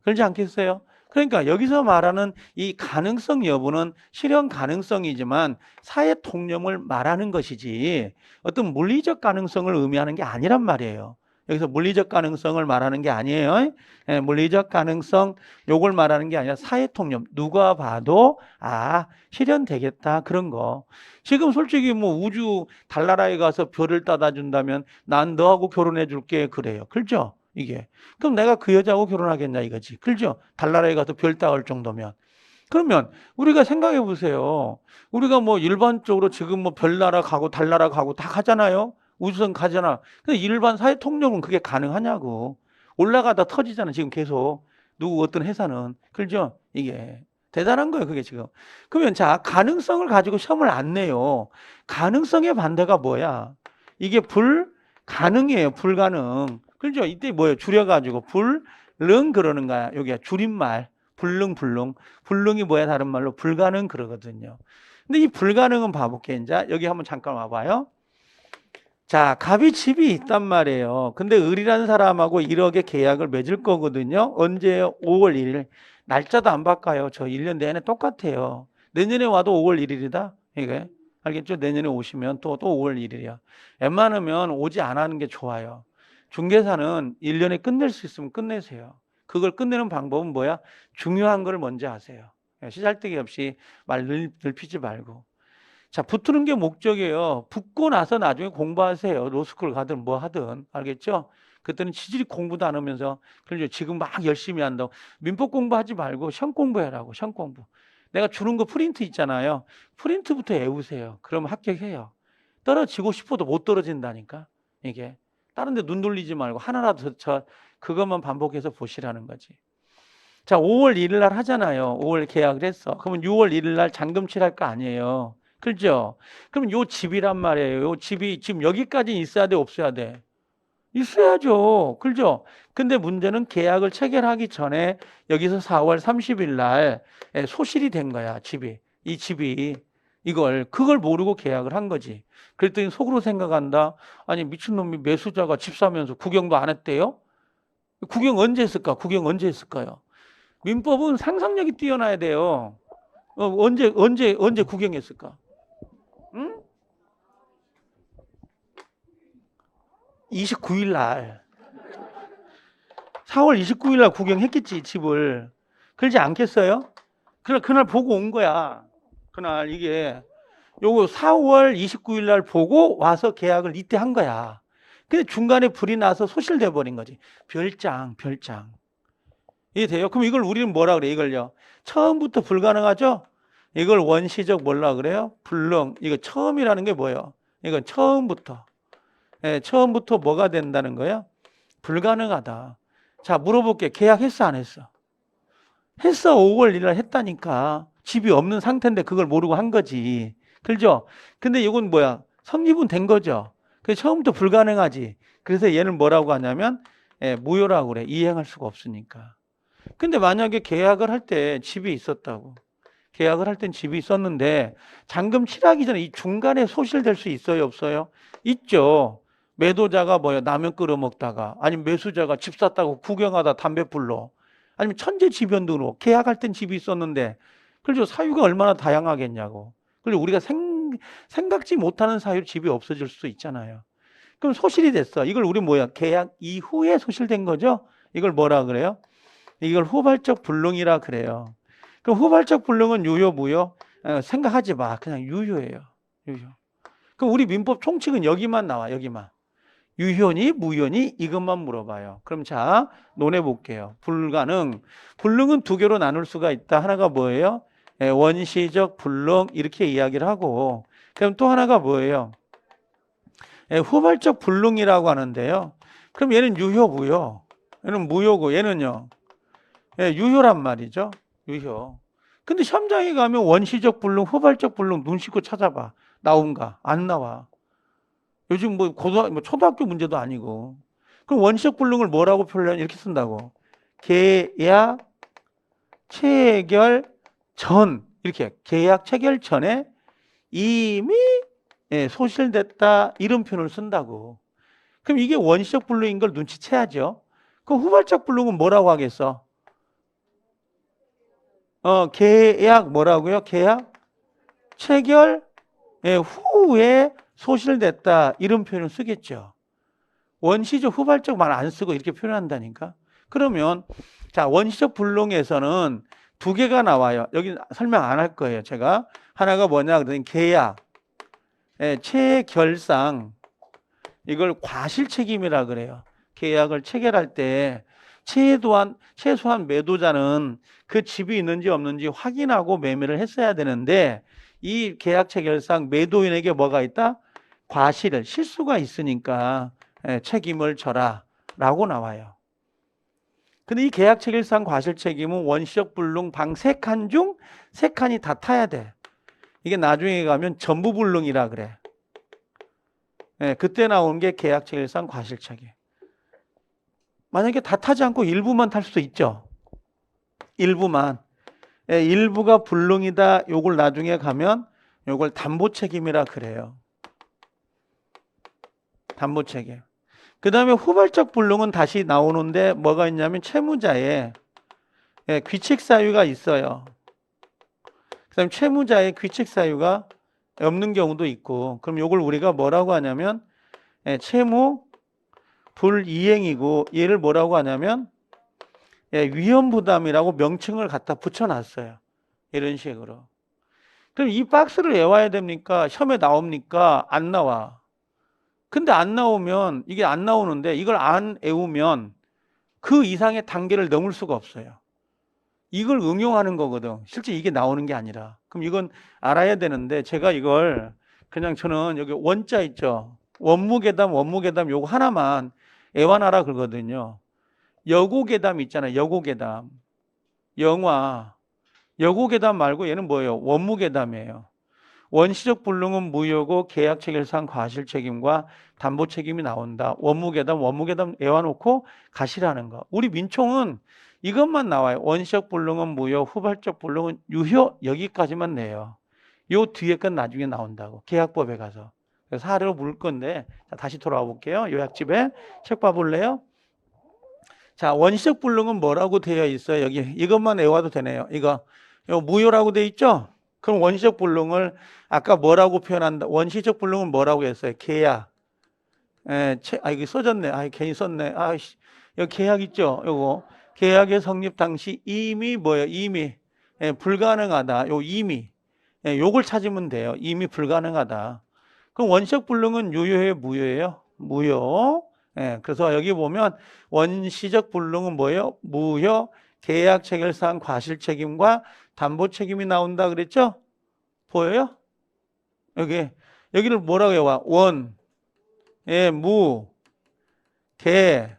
그러지 않겠어요? 그러니까 여기서 말하는 이 가능성 여부는 실현 가능성이지만 사회 통념을 말하는 것이지 어떤 물리적 가능성을 의미하는 게 아니란 말이에요. 여기서 물리적 가능성을 말하는 게 아니에요. 예, 물리적 가능성 요걸 말하는 게 아니라 사회 통념. 누가 봐도 실현되겠다 그런 거. 지금 솔직히 뭐 우주 달나라에 가서 별을 따다 준다면 난 너하고 결혼해 줄게 그래요. 그렇죠? 이게. 그럼 내가 그 여자하고 결혼하겠냐 이거지. 그렇죠? 달나라에 가서 별 따올 정도면. 그러면 우리가 생각해 보세요. 우리가 뭐 일반적으로 지금 뭐 별나라 가고 달나라 가고 다 가잖아요. 우주선 가잖아. 근데 일반 사회 통념은 그게 가능하냐고. 올라가다 터지잖아. 지금 계속 누구 어떤 회사는. 그렇죠? 이게 대단한 거예요. 그게 지금. 그러면 자, 가능성을 가지고 시험을 안 내요. 가능성의 반대가 뭐야? 이게 불가능이에요. 불가능. 그렇죠? 이때 뭐예요? 줄여가지고 불능 그러는 거야. 여기가 줄임말. 불능. 불능이 뭐야? 다른 말로 불가능 그러거든요. 근데 이 불가능은 봐볼게. 이제 여기 한번 잠깐 와봐요. 자, 갑이 집이 있단 말이에요. 근데 을이라는 사람하고 1억의 계약을 맺을 거거든요. 언제요? 5월 1일. 날짜도 안 바꿔요. 저 1년 내내 똑같아요. 내년에 와도 5월 1일이다. 이게 알겠죠? 내년에 오시면 또 5월 1일이야. 웬만하면 오지 않는 게 좋아요. 중개사는 1년에 끝낼 수 있으면 끝내세요. 그걸 끝내는 방법은 뭐야? 중요한 걸 먼저 하세요. 시잘데기 없이 말 넓히지 말고. 자, 붙는 게 목적이에요. 붙고 나서 나중에 공부하세요. 로스쿨 가든 뭐 하든. 알겠죠? 그때는 지질이 공부도 안 하면서, 그렇죠? 지금 막 열심히 한다고. 민법 공부하지 말고 시험 공부해라고, 시험 공부. 내가 주는 거 프린트 있잖아요. 프린트부터 외우세요. 그러면 합격해요. 떨어지고 싶어도 못 떨어진다니까. 이게. 다른 데 눈 돌리지 말고 하나라도 그것만 반복해서 보시라는 거지. 자, 5월 1일 날 하잖아요. 5월 계약을 했어. 그러면 6월 1일 날 잔금 칠할 거 아니에요. 그렇죠? 그럼 요 집이란 말이에요. 요 집이 지금 여기까지 있어야 돼, 없어야 돼? 있어야죠. 그렇죠? 근데 문제는 계약을 체결하기 전에 여기서 4월 30일 날 소실이 된 거야, 집이. 이 집이. 그걸 모르고 계약을 한 거지. 그랬더니 속으로 생각한다. 아니, 미친놈이 매수자가 집 사면서 구경도 안 했대요? 구경 언제 했을까? 구경 언제 했을까요? 민법은 상상력이 뛰어나야 돼요. 언제 구경했을까? 응? 29일 날. 4월 29일 날 구경했겠지, 집을. 그러지 않겠어요? 그날 보고 온 거야. 그날 이게. 요거 4월 29일 날 보고 와서 계약을 이때 한 거야. 근데 중간에 불이 나서 소실돼 버린 거지. 별장. 이해돼요? 그럼 이걸 우리는 뭐라 그래, 이걸요? 처음부터 불가능하죠? 이걸 원시적 뭐라 그래요? 불능. 이거 처음이라는 게 뭐예요? 이건 처음부터. 처음부터 뭐가 된다는 거야? 불가능하다. 자, 물어볼게. 계약했어, 안 했어? 했어. 5월 1일 했다니까. 집이 없는 상태인데 그걸 모르고 한 거지. 그렇죠? 근데 이건 뭐야? 성립은 된 거죠. 그래서 처음부터 불가능하지. 그래서 얘는 뭐라고 하냐면 무효라고 그래. 이행할 수가 없으니까. 근데 만약에 계약을 할 때 집이 있었다고. 계약을 할 땐 집이 있었는데 잔금 칠하기 전에 이 중간에 소실될 수 있어요, 없어요? 있죠. 매도자가 뭐야? 라면 끓여 먹다가 아니면 매수자가 집 샀다고 구경하다 담배 불러. 아니면 천재지변으로 계약할 땐 집이 있었는데 그렇죠. 사유가 얼마나 다양하겠냐고. 그리고 우리가 생각지 못하는 사유로 집이 없어질 수도 있잖아요. 그럼 소실이 됐어. 이걸 우리 뭐야? 계약 이후에 소실된 거죠? 이걸 뭐라 그래요? 이걸 후발적 불능이라 그래요. 그럼 후발적 불능은 유효, 무효? 생각하지 마. 그냥 유효예요. 유효. 그럼 우리 민법 총칙은 여기만 나와, 여기만. 유효니, 무효니? 이것만 물어봐요. 그럼 자, 논해 볼게요. 불가능. 불능은 두 개로 나눌 수가 있다. 하나가 뭐예요? 원시적 불능, 이렇게 이야기를 하고. 그럼 또 하나가 뭐예요? 후발적 불능이라고 하는데요. 그럼 얘는 유효, 무효? 얘는 무효고, 얘는요? 유효란 말이죠. 유효. 근데 시험장에 가면 원시적 불능, 후발적 불능 눈 씻고 찾아봐. 나온가? 안 나와. 요즘 뭐 초등학교 문제도 아니고. 그럼 원시적 불능을 뭐라고 표현? 이렇게 쓴다고. 계약 체결 전, 이렇게 계약 체결 전에 이미 소실됐다, 이런 표현을 쓴다고. 그럼 이게 원시적 불능인 걸 눈치채야죠. 그럼 후발적 불능은 뭐라고 하겠어? 계약 뭐라고요? 계약 체결 후에 소실됐다 이런 표현을 쓰겠죠. 원시적 후발적 말 안 쓰고 이렇게 표현한다니까. 그러면 자, 원시적 불능에서는 두 개가 나와요. 여기 설명 안 할 거예요. 제가 하나가 뭐냐 그러더니 계약 체결상 이걸 과실책임이라 그래요. 계약을 체결할 때 최소한 매도자는 그 집이 있는지 없는지 확인하고 매매를 했어야 되는데 이 계약 체결상 매도인에게 뭐가 있다? 과실, 실수가 있으니까 책임을 져라 라고 나와요. 근데 이 계약 체결상 과실 책임은 원시적 불능 방 3칸 중 3칸이 다 타야 돼. 이게 나중에 가면 전부 불능이라 그래. 그때 나오는 게 계약 체결상 과실 책임. 만약에 다 타지 않고 일부만 탈 수도 있죠. 일부만. 일부가 불능이다. 요걸 나중에 가면 요걸 담보 책임이라 그래요. 담보 책임. 그 다음에 후발적 불능은 다시 나오는데 뭐가 있냐면 채무자의 귀책 사유가 있어요. 그 다음에 채무자의 귀책 사유가 없는 경우도 있고, 그럼 요걸 우리가 뭐라고 하냐면 채무 불이행이고, 얘를 뭐라고 하냐면 위험부담이라고 명칭을 갖다 붙여놨어요. 이런 식으로. 그럼 이 박스를 외워야 됩니까? 시험에 나옵니까? 안 나와. 근데 안 나오면, 이게 안 나오는데 이걸 안 외우면 그 이상의 단계를 넘을 수가 없어요. 이걸 응용하는 거거든. 실제 이게 나오는 게 아니라. 그럼 이건 알아야 되는데, 제가 이걸 그냥 저는 여기 원자 있죠. 원무계담 요거 하나만 애완하라 그러거든요. 여고계담 있잖아요. 여고계담. 영화. 여고계담 말고 얘는 뭐예요? 원무계담이에요. 원시적 불능은 무효고 계약 체결상 과실 책임과 담보 책임이 나온다. 원무계담 애워놓고 가시라는 거. 우리 민총은 이것만 나와요. 원시적 불능은 무효, 후발적 불능은 유효, 여기까지만 내요. 요 뒤에 건 나중에 나온다고. 계약법에 가서. 그래서 하루로 물 건데, 자, 다시 돌아와 볼게요. 요약집에 책 봐볼래요? 자, 원시적 불능은 뭐라고 되어 있어요? 여기 이것만 외워도 되네요. 이거 무효라고 되어 있죠? 그럼 원시적 불능을 아까 뭐라고 표현한다? 원시적 불능은 뭐라고 했어요? 계약. 이게 써졌네. 괜히 썼네. 여기 계약 있죠? 요거. 계약의 성립 당시 이미 뭐예요? 이미 불가능하다. 이미. 요걸 찾으면 돼요. 이미 불가능하다. 그럼 원시적 불능은 유효해요? 무효예요? 무효. 그래서 여기 보면 원시적 불능은 뭐예요? 무효, 계약 체결상 과실 책임과 담보 책임이 나온다 그랬죠? 보여요? 여기를 뭐라고 해요? 원, 무, 계,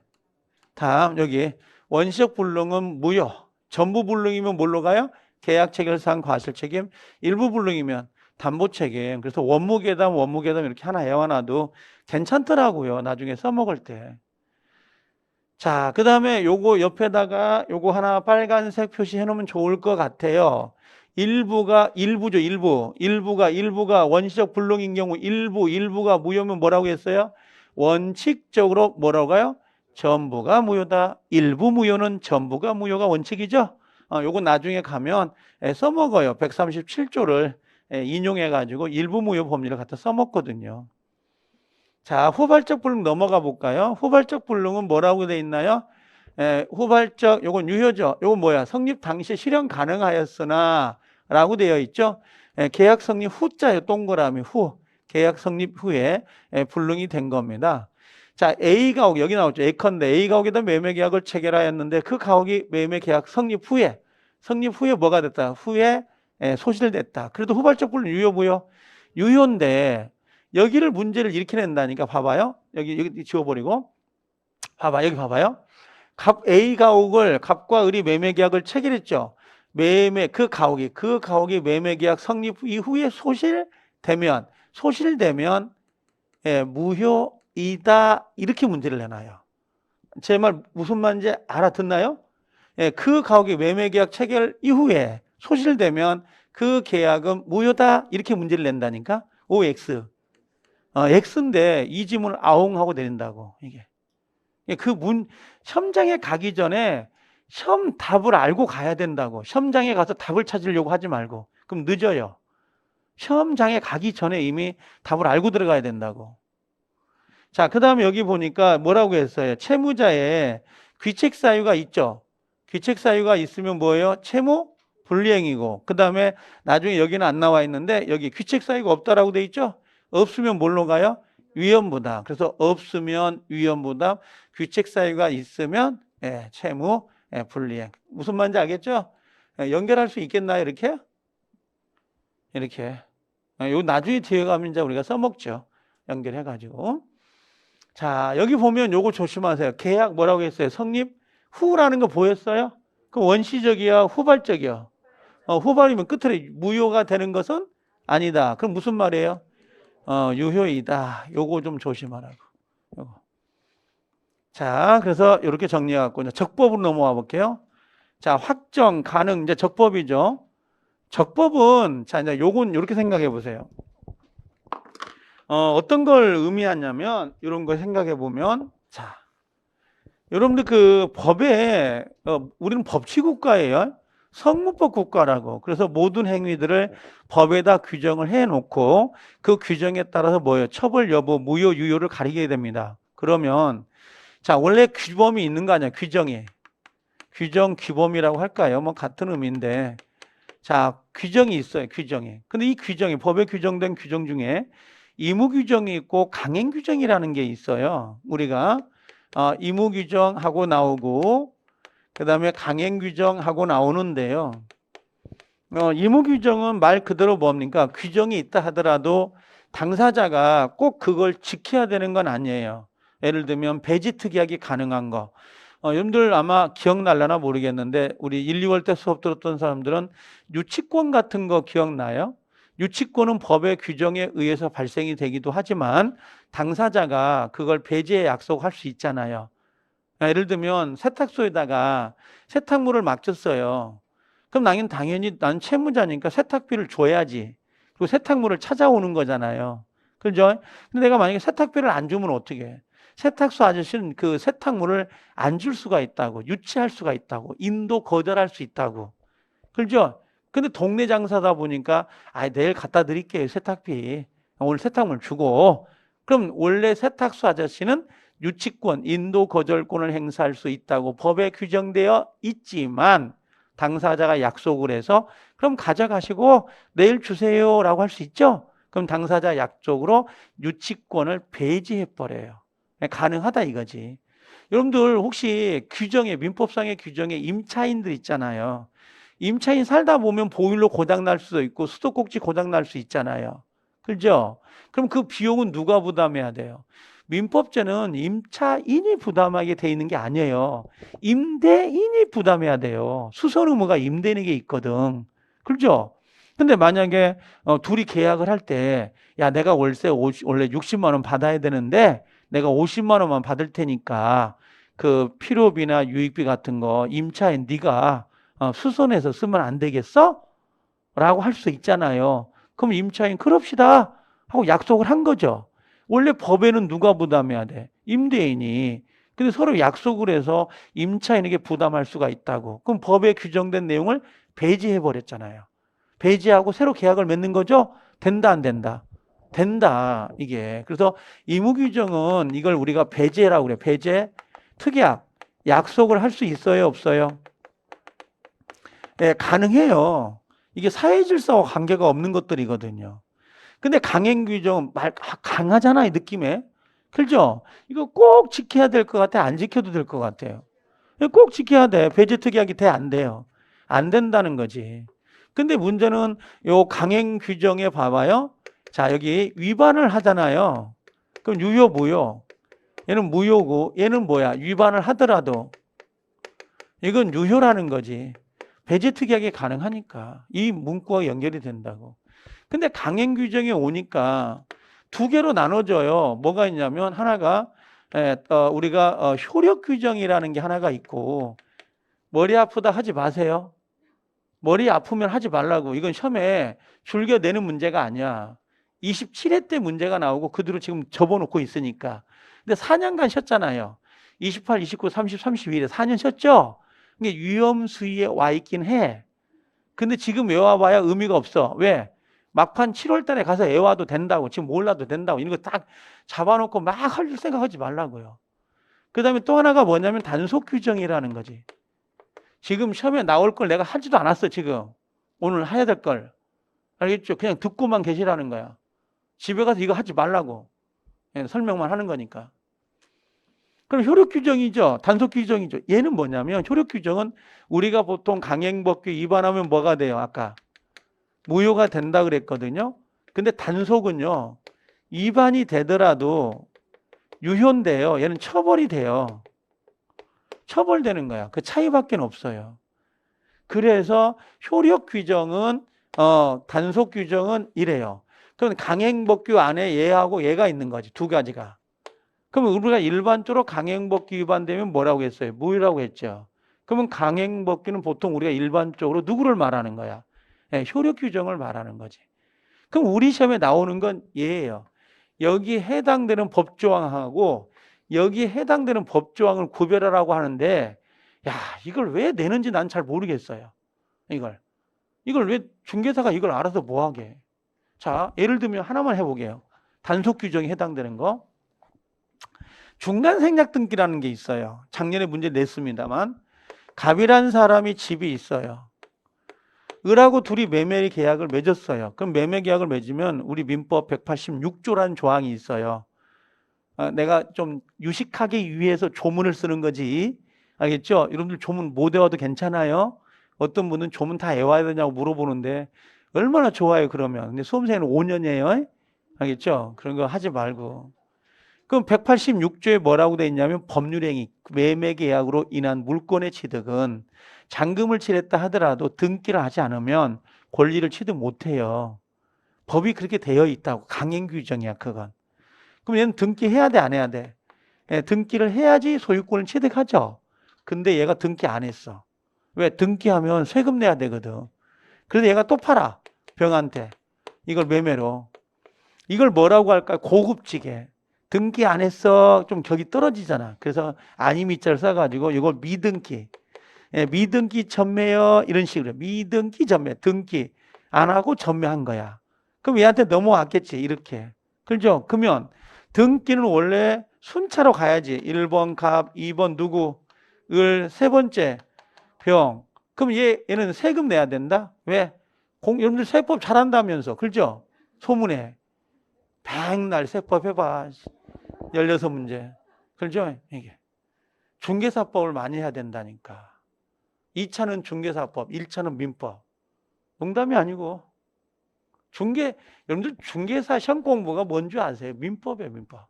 다음 여기 원시적 불능은 무효. 전부 불능이면 뭘로 가요? 계약 체결상 과실 책임. 일부 불능이면 담보 책임. 그래서 원무계담 이렇게 하나 외워놔도 괜찮더라고요. 나중에 써먹을 때. 자, 그 다음에 요거 옆에다가 요거 하나 빨간색 표시해 놓으면 좋을 것 같아요. 일부가 원시적 불능인 경우 일부가 무효면 뭐라고 했어요? 원칙적으로 뭐라고 해요? 전부가 무효다. 일부 무효는 전부가 무효가 원칙이죠. 요거 나중에 가면 써먹어요. 137조를 인용해 가지고 일부 무효 법리를 갖다 써먹거든요. 자, 후발적 불능 넘어가 볼까요? 후발적 불능은 뭐라고 돼 있나요? 후발적, 요건 유효죠. 요건 뭐야? 성립 당시 실현 가능하였으나 라고 되어 있죠. 계약 성립 후자요. 동그라미 후. 계약 성립 후에 불능이 된 겁니다. 자, A 가옥 여기 나오죠. 예컨대 A 가옥에다 매매 계약을 체결하였는데 그 가옥이 매매 계약 성립 후에 뭐가 됐다? 후에 소실됐다. 그래도 후발적 불능 유효 무효? 유효인데 여기를 문제를 이렇게 낸다니까. 봐봐요. 여기 지워버리고 여기 봐봐요. A 가옥을 갑과 을이 매매 계약을 체결했죠. 그 가옥이 매매 계약 성립 이후에 소실되면 무효이다 이렇게 문제를 내놔요. 제 말 무슨 말인지 알아듣나요? 그 가옥이 매매 계약 체결 이후에 소실되면 그 계약은 무효다 이렇게 문제를 낸다니까. OX. X인데 이 지문을 아웅하고 내린다고. 이게 현장에 가기 전에 시험 답을 알고 가야 된다고. 시험장에 가서 답을 찾으려고 하지 말고. 그럼 늦어요. 시험장에 가기 전에 이미 답을 알고 들어가야 된다고. 자, 그 다음에 여기 보니까 뭐라고 했어요? 채무자에 귀책 사유가 있죠. 귀책 사유가 있으면 뭐예요? 채무 불이행이고, 그 다음에 나중에 여기는 안 나와 있는데 여기 귀책 사유가 없다라고 돼 있죠. 없으면 뭘로 가요? 위험부담. 그래서 없으면 위험부담, 귀책 사유가 있으면 채무 불이행. 무슨 말인지 알겠죠? 연결할 수 있겠나요? 이렇게? 이렇게. 요 나중에 뒤에 가면 이제 우리가 써먹죠. 연결해가지고. 자, 여기 보면 요거 조심하세요. 계약 뭐라고 했어요? 성립 후라는 거 보였어요? 그 원시적이야, 후발적이야? 후발이면 끝으로 무효가 되는 것은 아니다. 그럼 무슨 말이에요? 유효이다. 요거 좀 조심하라고. 요거. 자, 그래서 이렇게 정리해갖고 이제 적법으로 넘어와 볼게요. 자, 확정, 가능, 이제 적법이죠. 적법은, 자, 이제 요건 이렇게 생각해 보세요. 어떤 걸 의미하냐면, 이런 걸 생각해 보면, 자, 여러분들 그 법에, 우리는 법치국가예요. 성무법 국가라고. 그래서 모든 행위들을 법에다 규정을 해 놓고 그 규정에 따라서 뭐예요? 처벌 여부, 무효, 유효를 가리게 됩니다. 그러면, 자, 원래 규범이 있는 거 아니야? 규정이. 규정, 규범이라고 할까요? 뭐 같은 의미인데. 자, 규정이 있어요. 규정이. 근데 이 규정이, 법에 규정된 규정 중에 의무 규정이 있고 강행 규정이라는 게 있어요. 우리가 의무 규정하고 나오고 그다음에 강행 규정하고 나오는데요. 의무 규정은 말 그대로 뭡니까? 규정이 있다 하더라도 당사자가 꼭 그걸 지켜야 되는 건 아니에요. 예를 들면 배지 특약이 가능한 거. 여러분들 아마 기억날려나 모르겠는데 우리 1, 2월 때 수업 들었던 사람들은 유치권 같은 거 기억나요? 유치권은 법의 규정에 의해서 발생이 되기도 하지만 당사자가 그걸 배제의 약속할 수 있잖아요. 예를 들면 세탁소에다가 세탁물을 맡겼어요. 그럼 당연히 난 채무자니까 세탁비를 줘야지. 그리고 세탁물을 찾아오는 거잖아요. 그죠? 근데 내가 만약에 세탁비를 안 주면 어떻게 해? 세탁소 아저씨는 그 세탁물을 안 줄 수가 있다고, 유치할 수가 있다고, 인도 거절할 수 있다고. 그죠? 근데 동네 장사다 보니까, 내일 갖다 드릴게요, 세탁비. 오늘 세탁물 주고. 그럼 원래 세탁소 아저씨는 유치권, 인도 거절권을 행사할 수 있다고 법에 규정되어 있지만, 당사자가 약속을 해서, 그럼 가져가시고 내일 주세요라고 할 수 있죠? 그럼 당사자 약속으로 유치권을 배제해버려요. 가능하다 이거지. 여러분들 혹시 규정에, 민법상의 규정에 임차인들 있잖아요. 임차인 살다 보면 보일러 고장 날 수도 있고 수도꼭지 고장 날 수 있잖아요. 그죠? 그럼 그 비용은 누가 부담해야 돼요? 민법제는 임차인이 부담하게 돼 있는 게 아니에요. 임대인이 부담해야 돼요. 수선 의무가 임대인에게 있거든. 그죠? 근데 만약에 둘이 계약을 할 때, 야, 내가 월세 원래 60만 원 받아야 되는데 내가 50만 원만 받을 테니까 그 필요비나 유익비 같은 거 임차인 네가 수선해서 쓰면 안 되겠어? 라고 할 수 있잖아요. 그럼 임차인 그럽시다 하고 약속을 한 거죠. 원래 법에는 누가 부담해야 돼? 임대인이. 근데 서로 약속을 해서 임차인에게 부담할 수가 있다고. 그럼 법에 규정된 내용을 배제해 버렸잖아요. 배제하고 새로 계약을 맺는 거죠? 된다 안 된다? 된다 이게. 그래서 의무 규정은 이걸 우리가 배제라고 그래요. 배제, 특약, 약속을 할 수 있어요 없어요? 네, 가능해요. 이게 사회 질서와 관계가 없는 것들이거든요. 근데 강행 규정 강하잖아요, 느낌에. 그죠? 이거 꼭 지켜야 될 것 같아. 안 지켜도 될 것 같아요. 꼭 지켜야 돼. 배제 특약이 돼, 안 돼요? 안 된다는 거지. 근데 문제는 요 강행 규정에 봐봐요. 자, 여기 위반을 하잖아요. 그럼 유효, 무효. 얘는 무효고, 얘는 뭐야? 위반을 하더라도 이건 유효라는 거지. 배제 특약이 가능하니까 이 문구와 연결이 된다고. 근데 강행 규정에 오니까 두 개로 나눠져요. 뭐가 있냐면 하나가 우리가 효력 규정이라는 게 하나가 있고, 머리 아프다 하지 마세요. 머리 아프면 하지 말라고. 이건 시험에 줄겨내는 문제가 아니야. 27회 때 문제가 나오고 그대로 지금 접어놓고 있으니까. 근데 4년간 쉬었잖아요. 28, 29, 30, 31에 4년 쉬었죠? 이게 위험 수위에 와 있긴 해. 근데 지금 외워봐야 의미가 없어. 왜? 막판 7월 달에 가서 외워도 된다고, 지금 몰라도 된다고, 이런 거 딱 잡아놓고 막 할 생각하지 말라고요. 그 다음에 또 하나가 뭐냐면 단속 규정이라는 거지. 지금 시험에 나올 걸 내가 하지도 않았어, 지금. 오늘 해야 될 걸. 알겠죠? 그냥 듣고만 계시라는 거야. 집에 가서 이거 하지 말라고. 설명만 하는 거니까. 그럼 효력 규정이죠. 단속 규정이죠. 얘는 뭐냐면 효력 규정은 우리가 보통 강행법규 위반하면 뭐가 돼요? 아까 무효가 된다 그랬거든요. 근데 단속은요. 위반이 되더라도 유효인데요. 얘는 처벌이 돼요. 처벌되는 거야. 그 차이밖에 없어요. 그래서 효력 규정은 단속 규정은 이래요. 그럼 강행법규 안에 얘하고 얘가 있는 거지. 두 가지가. 그러면 우리가 일반적으로 강행법규 위반되면 뭐라고 했어요? 무효라고 했죠. 그러면 강행법규는 보통 우리가 일반적으로 누구를 말하는 거야? 네, 효력 규정을 말하는 거지. 그럼 우리 시험에 나오는 건 얘예요. 여기 해당되는 법조항하고 여기 해당되는 법조항을 구별하라고 하는데, 야, 이걸 왜 내는지 난 잘 모르겠어요. 이걸 왜 중개사가 이걸 알아서 뭐 하게? 자, 예를 들면 하나만 해보게요. 단속 규정에 해당되는 거. 중간 생략 등기라는 게 있어요. 작년에 문제 냈습니다만, 갑이라는 사람이 집이 있어요. 을하고 둘이 매매 계약을 맺었어요. 그럼 매매 계약을 맺으면 우리 민법 186조라는 조항이 있어요. 내가 좀 유식하게 위해서 조문을 쓰는 거지. 알겠죠? 여러분들 조문 못 외워도 괜찮아요? 어떤 분은 조문 다 외워야 되냐고 물어보는데 얼마나 좋아요, 그러면. 근데 수험생은 5년이에요. 알겠죠? 그런 거 하지 말고. 그럼 186조에 뭐라고 돼 있냐면 법률행위, 매매계약으로 인한 물권의 취득은 잔금을 치렀다 하더라도 등기를 하지 않으면 권리를 취득 못해요. 법이 그렇게 되어 있다고. 강행규정이야, 그건. 그럼 얘는 등기해야 돼, 안 해야 돼? 예, 등기를 해야지 소유권을 취득하죠. 근데 얘가 등기 안 했어. 왜? 등기하면 세금 내야 되거든. 그래서 얘가 또 팔아, 병한테. 이걸 매매로. 이걸 뭐라고 할까? 고급지게. 등기 안 했어. 좀 격이 떨어지잖아. 그래서 아니미자를 써가지고 이걸 미등기. 예, 미등기 전매요. 이런 식으로. 미등기 전매. 등기 안 하고 전매한 거야. 그럼 얘한테 넘어왔겠지. 이렇게. 그렇죠? 그러면 등기는 원래 순차로 가야지. 1번 갑, 2번 누구, 을, 세 번째 병. 그럼 얘는 세금 내야 된다? 왜? 여러분들 세법 잘한다면서. 그렇죠? 소문에. 백날 세법 해봐. 16문제. 그렇죠? 이게. 중개사법을 많이 해야 된다니까. 2차는 중개사법, 1차는 민법. 농담이 아니고. 여러분들 중개사 시험 공부가 뭔지 아세요? 민법이에요, 민법.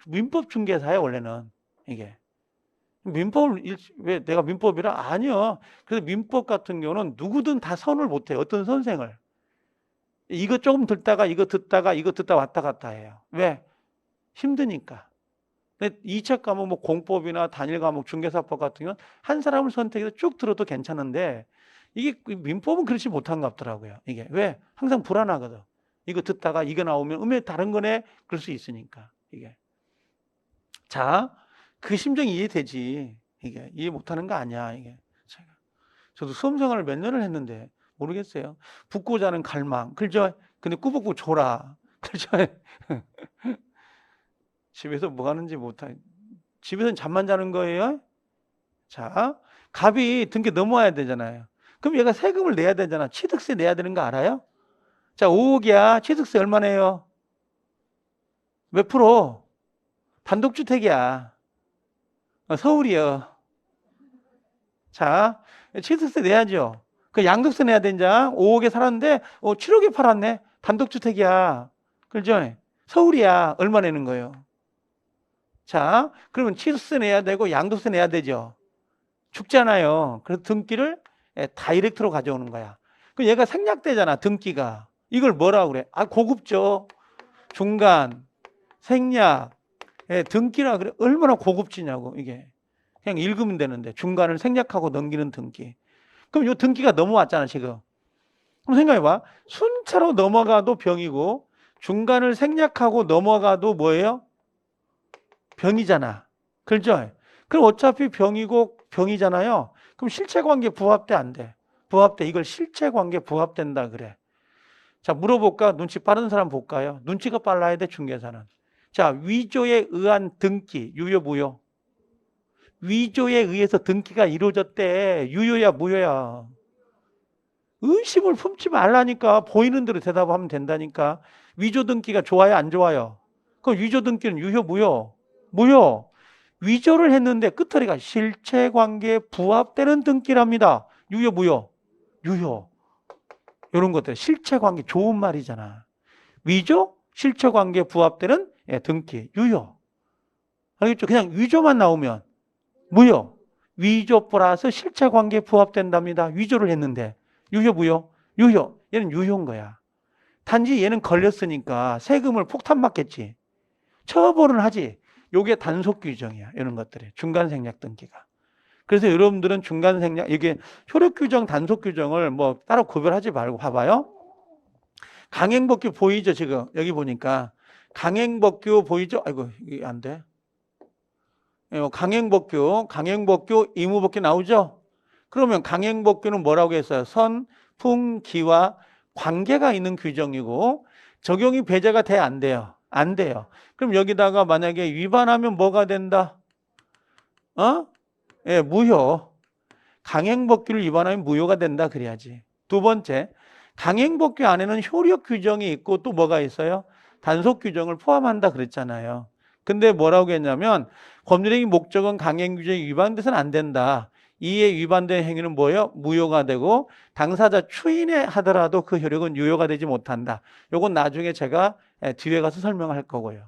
민법 중개사예요, 원래는. 이게. 민법을, 왜 내가 민법이라? 아니요. 그래서 민법 같은 경우는 누구든 다 선을 못해요. 어떤 선생을. 이거 조금 듣다가 이거 듣다 왔다 갔다 해요. 왜? 힘드니까. 근데 2차 과목 뭐 공법이나 단일 과목 중개사법 같은 경우는 한 사람을 선택해서 쭉 들어도 괜찮은데 이게 민법은 그렇지 못한 것 같더라고요. 이게 왜? 항상 불안하거든. 이거 듣다가 이거 나오면 다른 거네? 그럴 수 있으니까. 이게. 자, 그 심정이 이해되지. 이게 이해 못하는 거 아니야. 이게. 저도 수험생활을 몇 년을 했는데 모르겠어요. 붙고자 하는 갈망. 그죠? 근데 꾸벅꾸벅 졸아. 그죠? 집에서 뭐 하는지 못하. 집에서는 잠만 자는 거예요? 자, 갑이 등기 넘어와야 되잖아요. 그럼 얘가 세금을 내야 되잖아. 취득세 내야 되는 거 알아요? 자, 5억이야. 취득세 얼마 내요? 몇 프로? 단독주택이야. 서울이요. 자, 취득세 내야죠. 그 양도세 내야 된자. 5억에 살았는데 7억에 팔았네. 단독주택이야. 그렇죠? 서울이야. 얼마 내는 거예요? 자, 그러면 취득세 내야 되고 양도세 내야 되죠. 죽잖아요. 그래서 등기를 다이렉트로 가져오는 거야. 그럼 얘가 생략되잖아, 등기가. 이걸 뭐라고 그래? 고급죠. 중간, 생략, 등기라 그래. 얼마나 고급지냐고, 이게. 그냥 읽으면 되는데, 중간을 생략하고 넘기는 등기. 그럼 이 등기가 넘어왔잖아, 지금. 그럼 생각해봐. 순차로 넘어가도 병이고, 중간을 생략하고 넘어가도 뭐예요? 병이잖아. 그렇죠? 그럼 어차피 병이고 병이잖아요. 그럼 실체관계 부합돼 안 돼? 부합돼. 이걸 실체관계 부합된다 그래. 자, 물어볼까? 눈치 빠른 사람 볼까요? 눈치가 빨라야 돼, 중개사는. 자, 위조에 의한 등기, 유효, 무효. 위조에 의해서 등기가 이루어졌대. 유효야, 무효야. 의심을 품지 말라니까. 보이는 대로 대답하면 된다니까. 위조 등기가 좋아요, 안 좋아요? 그럼 위조 등기는 유효, 무효? 무효. 위조를 했는데 끝허리가 실체관계에 부합되는 등기랍니다. 유효, 무효? 유효. 이런 것들 실체관계 좋은 말이잖아. 위조, 실체관계에 부합되는 등기, 유효. 알겠죠? 그냥 위조만 나오면 무효. 위조 플러스 실체관계에 부합된답니다. 위조를 했는데 유효, 무효? 유효. 얘는 유효인 거야. 단지 얘는 걸렸으니까 세금을 폭탄 맞겠지. 처벌은 하지. 요게 단속 규정이야. 이런 것들이. 중간 생략 등기가. 그래서 여러분들은 중간 생략, 이게 효력 규정, 단속 규정을 뭐 따로 구별하지 말고 봐봐요. 강행법규 보이죠, 지금? 여기 보니까. 강행법규 보이죠? 아이고, 이게 안 돼. 강행법규, 의무법규 나오죠? 그러면 강행법규는 뭐라고 했어요? 선, 풍, 기와 관계가 있는 규정이고 적용이 배제가 돼, 안 돼요? 안 돼요. 그럼 여기다가 만약에 위반하면 뭐가 된다? 무효. 강행법규를 위반하면 무효가 된다 그래야지. 두 번째, 강행법규 안에는 효력 규정이 있고 또 뭐가 있어요? 단속 규정을 포함한다 그랬잖아요. 근데 뭐라고 했냐면 법률행위 목적은 강행규정이 위반돼서는 안 된다. 이에 위반된 행위는 뭐예요? 무효가 되고 당사자 추인에 하더라도 그 효력은 유효가 되지 못한다. 요건 나중에 제가 뒤에 가서 설명할 거고요.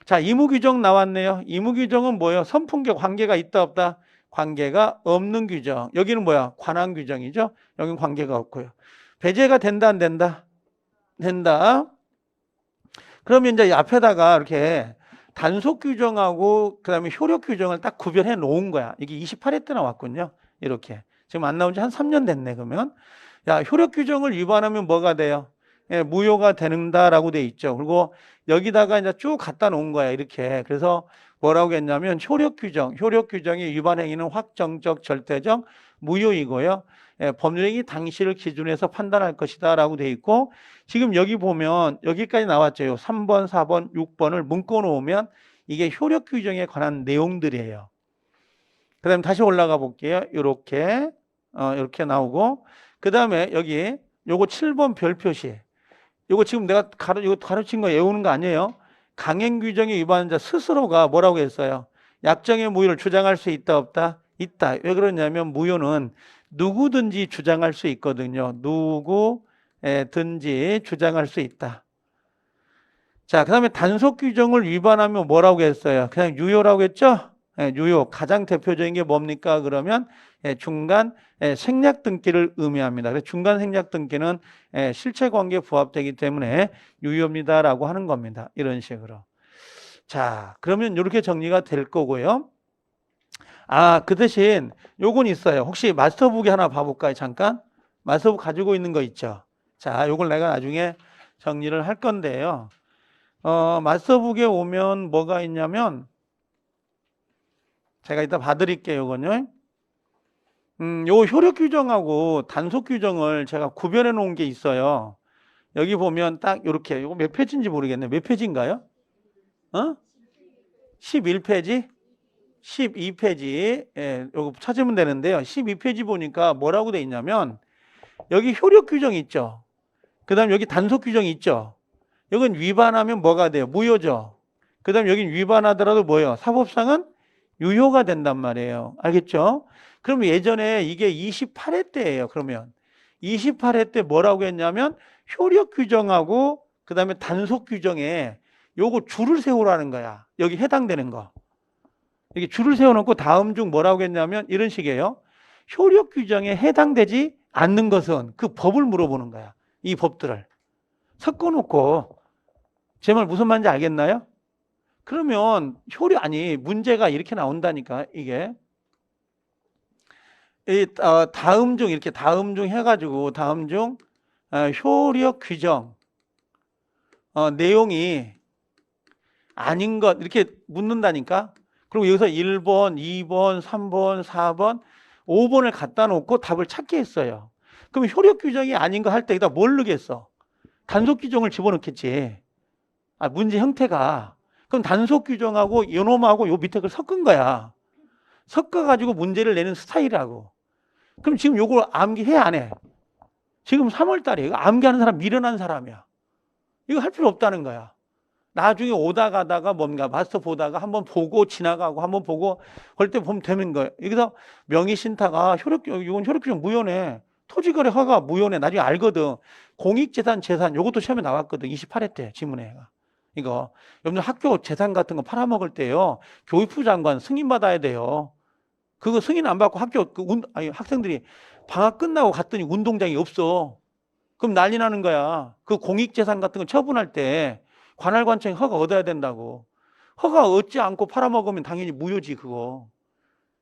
자, 의무규정 나왔네요. 의무규정은 뭐예요? 선풍기 관계가 있다 없다? 관계가 없는 규정. 여기는 뭐야? 관한 규정이죠. 여기는 관계가 없고요. 배제가 된다 안 된다? 된다. 그러면 이제 앞에다가 이렇게 단속 규정하고 그다음에 효력 규정을 딱 구별해 놓은 거야. 이게 28회 때 나왔군요. 이렇게. 지금 안 나온 지 한 3년 됐네, 그러면. 야, 효력 규정을 위반하면 뭐가 돼요? 무효가 된다라고 돼 있죠. 그리고 여기다가 이제 쭉 갖다 놓은 거야, 이렇게. 그래서 뭐라고 했냐면 효력 규정의 위반 행위는 확정적, 절대적, 무효이고요. 법률행위 당시를 기준으로 해서 판단할 것이다라고 돼 있고 지금 여기 보면 여기까지 나왔죠. 3번, 4번, 6번을 묶어 놓으면 이게 효력 규정에 관한 내용들이에요. 그다음에 다시 올라가 볼게요. 이렇게 나오고 그다음에 여기 요거 7번 별 표시. 요거 지금 내가 가르친 거 외우는 거 아니에요? 강행 규정에 위반한 자 스스로가 뭐라고 했어요? 약정의 무효를 주장할 수 있다 없다? 있다. 왜 그러냐면 무효는 누구든지 주장할 수 있거든요. 누구든지 주장할 수 있다. 자, 그 다음에 단속 규정을 위반하면 뭐라고 했어요? 그냥 유효라고 했죠? 유효. 가장 대표적인 게 뭡니까? 그러면 중간 생략 등기를 의미합니다. 그래서 중간 생략 등기는 실체관계에 부합되기 때문에 유효입니다라고 하는 겁니다. 이런 식으로. 자, 그러면 이렇게 정리가 될 거고요. 그 대신 요건 있어요. 혹시 마스터북에 하나 봐볼까요? 잠깐. 마스터북 가지고 있는 거 있죠? 자, 요걸 내가 나중에 정리를 할 건데요. 마스터북에 오면 뭐가 있냐면 제가 이따 봐드릴게요. 요건요. 요 효력 규정하고 단속 규정을 제가 구별해 놓은 게 있어요. 여기 보면 딱 요렇게, 요거 몇 페이지인지 모르겠네. 몇 페이지인가요? 11페이지? 12페이지. 요거 찾으면 되는데요. 12페이지 보니까 뭐라고 돼 있냐면 여기 효력 규정 있죠. 그 다음 여기 단속 규정 있죠. 여긴 위반하면 뭐가 돼요? 무효죠. 그 다음 여긴 위반하더라도 뭐예요? 사법상은 유효가 된단 말이에요. 알겠죠? 그럼 예전에 이게 28회 때예요. 그러면 28회 때 뭐라고 했냐면 효력 규정하고 그 다음에 단속 규정에 요거 줄을 세우라는 거야. 여기 해당되는 거. 이게 줄을 세워놓고 다음 중 뭐라고 했냐면 이런 식이에요. 효력 규정에 해당되지 않는 것은 그 법을 물어보는 거야. 이 법들을. 섞어놓고 제 말 무슨 말인지 알겠나요? 그러면 문제가 이렇게 나온다니까 이게. 다음 중 이렇게 다음 중 해가지고 다음 중 효력 규정 내용이 아닌 것 이렇게 묻는다니까. 그리고 여기서 1번, 2번, 3번, 4번, 5번을 갖다 놓고 답을 찾게 했어요. 그럼 효력 규정이 아닌 거 할 때 여기다 뭘 넣겠어? 단속 규정을 집어넣겠지. 아, 문제 형태가. 그럼 단속 규정하고 요놈하고 요 밑에 걸 섞은 거야. 섞어가지고 문제를 내는 스타일이라고. 그럼 지금 요걸 암기해 안 해? 지금 3월 달이에요. 이거 암기하는 사람 미련한 사람이야. 이거 할 필요 없다는 거야. 나중에 오다 가다가 뭔가 마스터 보다가 한번 보고 지나가고 한번 보고 할 때 보면 되는 거예요. 여기서 명의신탁아 이건 효력규정 무효네. 토지거래 허가 무효네. 나중에 알거든. 공익재산 재산 요것도 시험에 나왔거든. 28회 때 지문에. 이거 여러분들 학교 재산 같은 거 팔아먹을 때요. 교육부 장관 승인 받아야 돼요. 그거 승인 안 받고 학교 학생들이 방학 끝나고 갔더니 운동장이 없어. 그럼 난리 나는 거야. 그 공익재산 같은 거 처분할 때 관할관청이 허가 얻어야 된다고. 허가 얻지 않고 팔아먹으면 당연히 무효지 그거.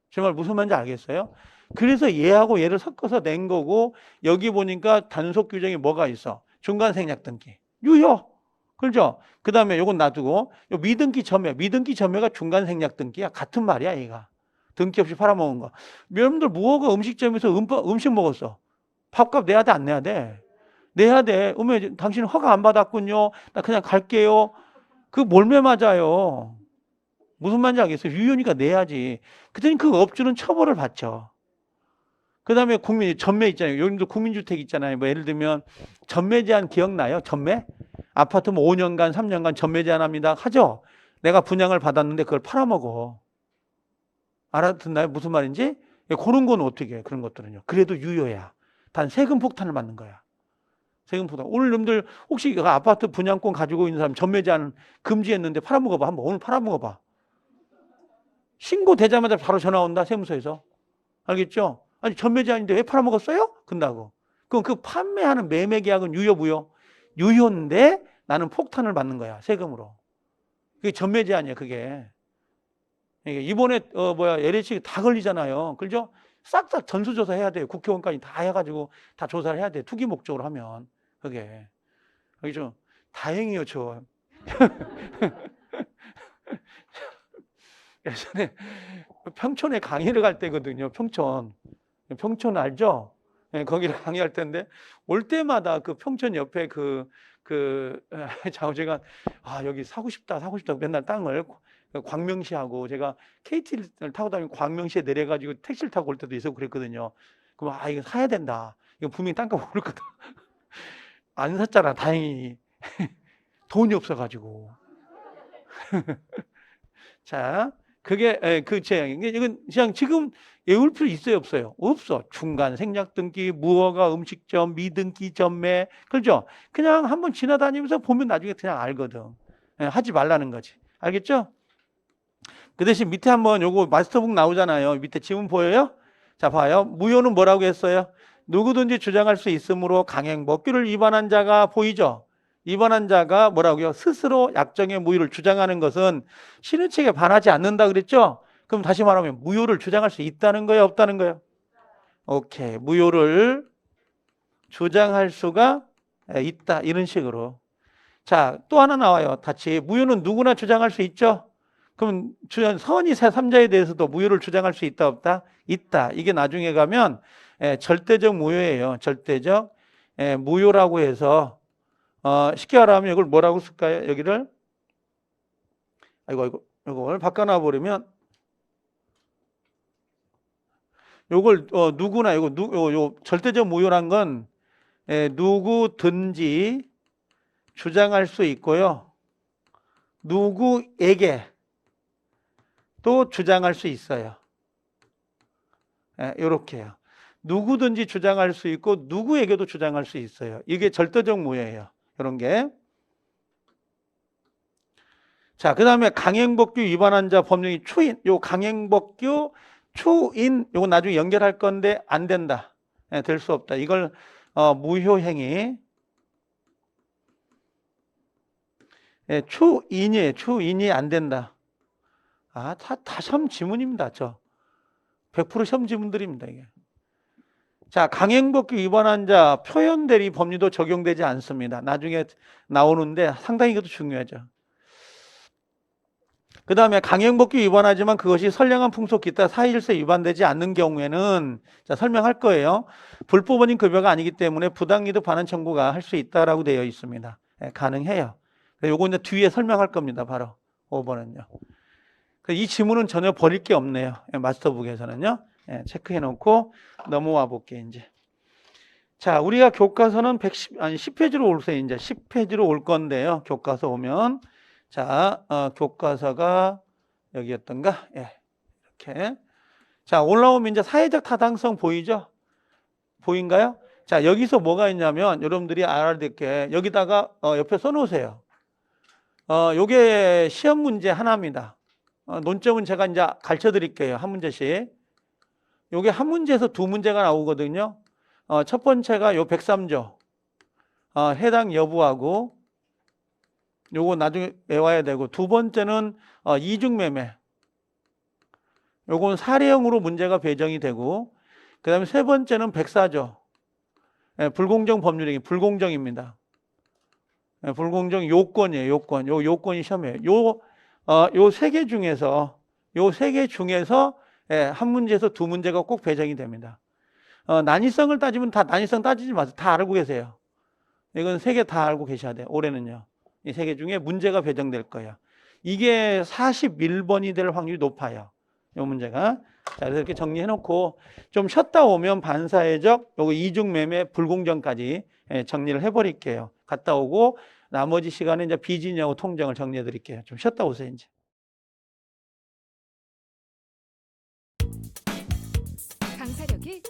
정말 무슨 말인지 알겠어요? 그래서 얘하고 얘를 섞어서 낸 거고 여기 보니까 단속 규정이 뭐가 있어? 중간생략 등기. 유효. 그렇죠? 그 다음에 요건 놔두고 요 미등기 점유. 미등기 점유가 중간생략 등기야. 같은 말이야 얘가. 등기 없이 팔아먹은 거. 여러분들 무허가 음식점에서 음식 먹었어. 밥값 내야 돼 안 내야 돼? 내야 돼. 어머 당신 허가 안 받았군요. 나 그냥 갈게요. 그 몰매 맞아요. 무슨 말인지 알겠어요? 유효니까 내야지. 그랬더니 그 업주는 처벌을 받죠. 그 다음에 전매 있잖아요. 여러분들 국민주택 있잖아요. 뭐 예를 들면 전매 제한 기억나요? 전매? 아파트 뭐 5년간 3년간 전매 제한합니다. 하죠? 내가 분양을 받았는데 그걸 팔아먹어. 알아듣나요? 무슨 말인지? 그런 건 어떻게 해? 그런 것들은요. 그래도 유효야. 단 세금 폭탄을 맞는 거야. 세금 폭탄. 오늘 여러분들 혹시 아파트 분양권 가지고 있는 사람 전매 제한 금지했는데 팔아먹어봐. 한번 오늘 팔아먹어봐. 신고되자마자 바로 전화 온다. 세무서에서. 알겠죠? 아니 전매 제한인데 왜 팔아먹었어요? 근다고. 그럼 그 판매하는 매매 계약은 유효 무효? 유효인데 나는 폭탄을 받는 거야. 세금으로. 그게 전매 제한이야. 그게. 이번에 LH 다 걸리잖아요. 그죠? 싹 다 전수조사 해야 돼요. 국회의원까지 다 해가지고 다 조사를 해야 돼. 투기 목적으로 하면 그게. 그죠? 다행이요, 저. 예전에 평촌에 강의를 갈 때거든요. 평촌 알죠? 네, 거기를 강의할 때인데 올 때마다 그 평촌 옆에 제가 여기 사고 싶다 맨날 땅을 광명시하고 제가 KT를 타고 다니면 광명시에 내려가지고 택시를 타고 올 때도 있었고 그랬거든요. 그럼 이거 사야 된다. 이거 분명히 땅값 오를 거다. 안 샀잖아. 다행히 돈이 없어가지고. 자, 그게 이건 그냥 지금 외울 필요 있어요, 없어요? 없어. 중간 생략 등기, 무허가 음식점, 미등기 전매, 그렇죠? 그냥 한번 지나다니면서 보면 나중에 그냥 알거든. 하지 말라는 거지. 알겠죠? 그 대신 밑에 한번 요거 마스터북 나오잖아요. 밑에 지문 보여요? 자, 봐요. 무효는 뭐라고 했어요? 누구든지 주장할 수 있으므로 강행법규를 위반한 자가 보이죠? 위반한 자가 뭐라고요? 스스로 약정의 무효를 주장하는 것은 신의책에 반하지 않는다 그랬죠? 그럼 다시 말하면 무효를 주장할 수 있다는 거예요? 없다는 거예요? 오케이. 무효를 주장할 수가 있다. 이런 식으로. 자, 또 하나 나와요. 같이. 무효는 누구나 주장할 수 있죠? 그럼 선의 제3자에 대해서도 무효를 주장할 수 있다 없다? 있다. 이게 나중에 가면 절대적 무효예요. 절대적 무효라고 해서 쉽게 말하면 이걸 뭐라고 쓸까요? 여기를 이걸 바꿔놔 버리면 요걸 누구나 요 절대적 무효란 건 누구든지 주장할 수 있고요. 누구에게 또 주장할 수 있어요. 이렇게요. 누구든지 주장할 수 있고 누구에게도 주장할 수 있어요. 이게 절대적 무효예요. 이런 게. 자, 그 다음에 강행법규 위반한 자 법령이 추인. 요 강행법규 추인 요거 나중에 연결할 건데 안 된다. 될 수 없다. 이걸 무효행위. 추인이에요. 추인이 안 된다. 다 시험 지문입니다. 100% 시험 지문들입니다. 이게. 자, 강행법규 위반한 자 표현 대리 법리도 적용되지 않습니다. 나중에 나오는데 상당히 이것도 중요하죠. 그 다음에 강행법규 위반하지만 그것이 선량한 풍속 기타 사회질서 위반되지 않는 경우에는 자, 설명할 거예요. 불법원인 급여가 아니기 때문에 부당이득 반환 청구가 할 수 있다라고 되어 있습니다. 예, 가능해요. 요거 이제 뒤에 설명할 겁니다. 바로 5번은요. 이 지문은 전혀 버릴 게 없네요. 예, 마스터북에서는요. 예, 체크해 놓고 넘어와 볼게요, 이제. 자, 우리가 교과서는 10페이지로 올세요. 이제 10페이지로 올 건데요. 교과서 오면. 자, 교과서가 여기였던가? 예, 이렇게. 자, 올라오면 이제 사회적 타당성 보이죠? 보인가요? 자, 여기서 뭐가 있냐면 여러분들이 알아야 될 게 여기다가 옆에 써놓으세요. 요게 시험 문제 하나입니다. 논점은 제가 이제 가르쳐 드릴게요. 한 문제씩. 요게 한 문제에서 두 문제가 나오거든요. 첫 번째가 요 103조. 해당 여부하고 요거 나중에 외워야 되고, 두 번째는 이중매매. 요건 사례형으로 문제가 배정이 되고, 그 다음에 세 번째는 104조. 예, 불공정 법률행위, 불공정입니다. 예, 불공정 요건이에요, 요건. 요 요건이 시험이에요. 요 세 개 중에서, 예, 한 문제에서 두 문제가 꼭 배정이 됩니다. 난이성을 따지면 다 난이성 따지지 마세요. 다 알고 계세요. 이건 세 개 다 알고 계셔야 돼요. 올해는요. 이 세 개 중에 문제가 배정될 거예요. 이게 41번이 될 확률이 높아요. 이 문제가. 자, 그래서 이렇게 정리해 놓고 좀 쉬었다 오면 반사회적, 요거 이중매매, 불공정까지 정리를 해 버릴게요. 갔다 오고 나머지 시간에 이제 비진여하고 통정을 정리해 드릴게요. 좀 쉬었다 오세요, 이제. 강사력이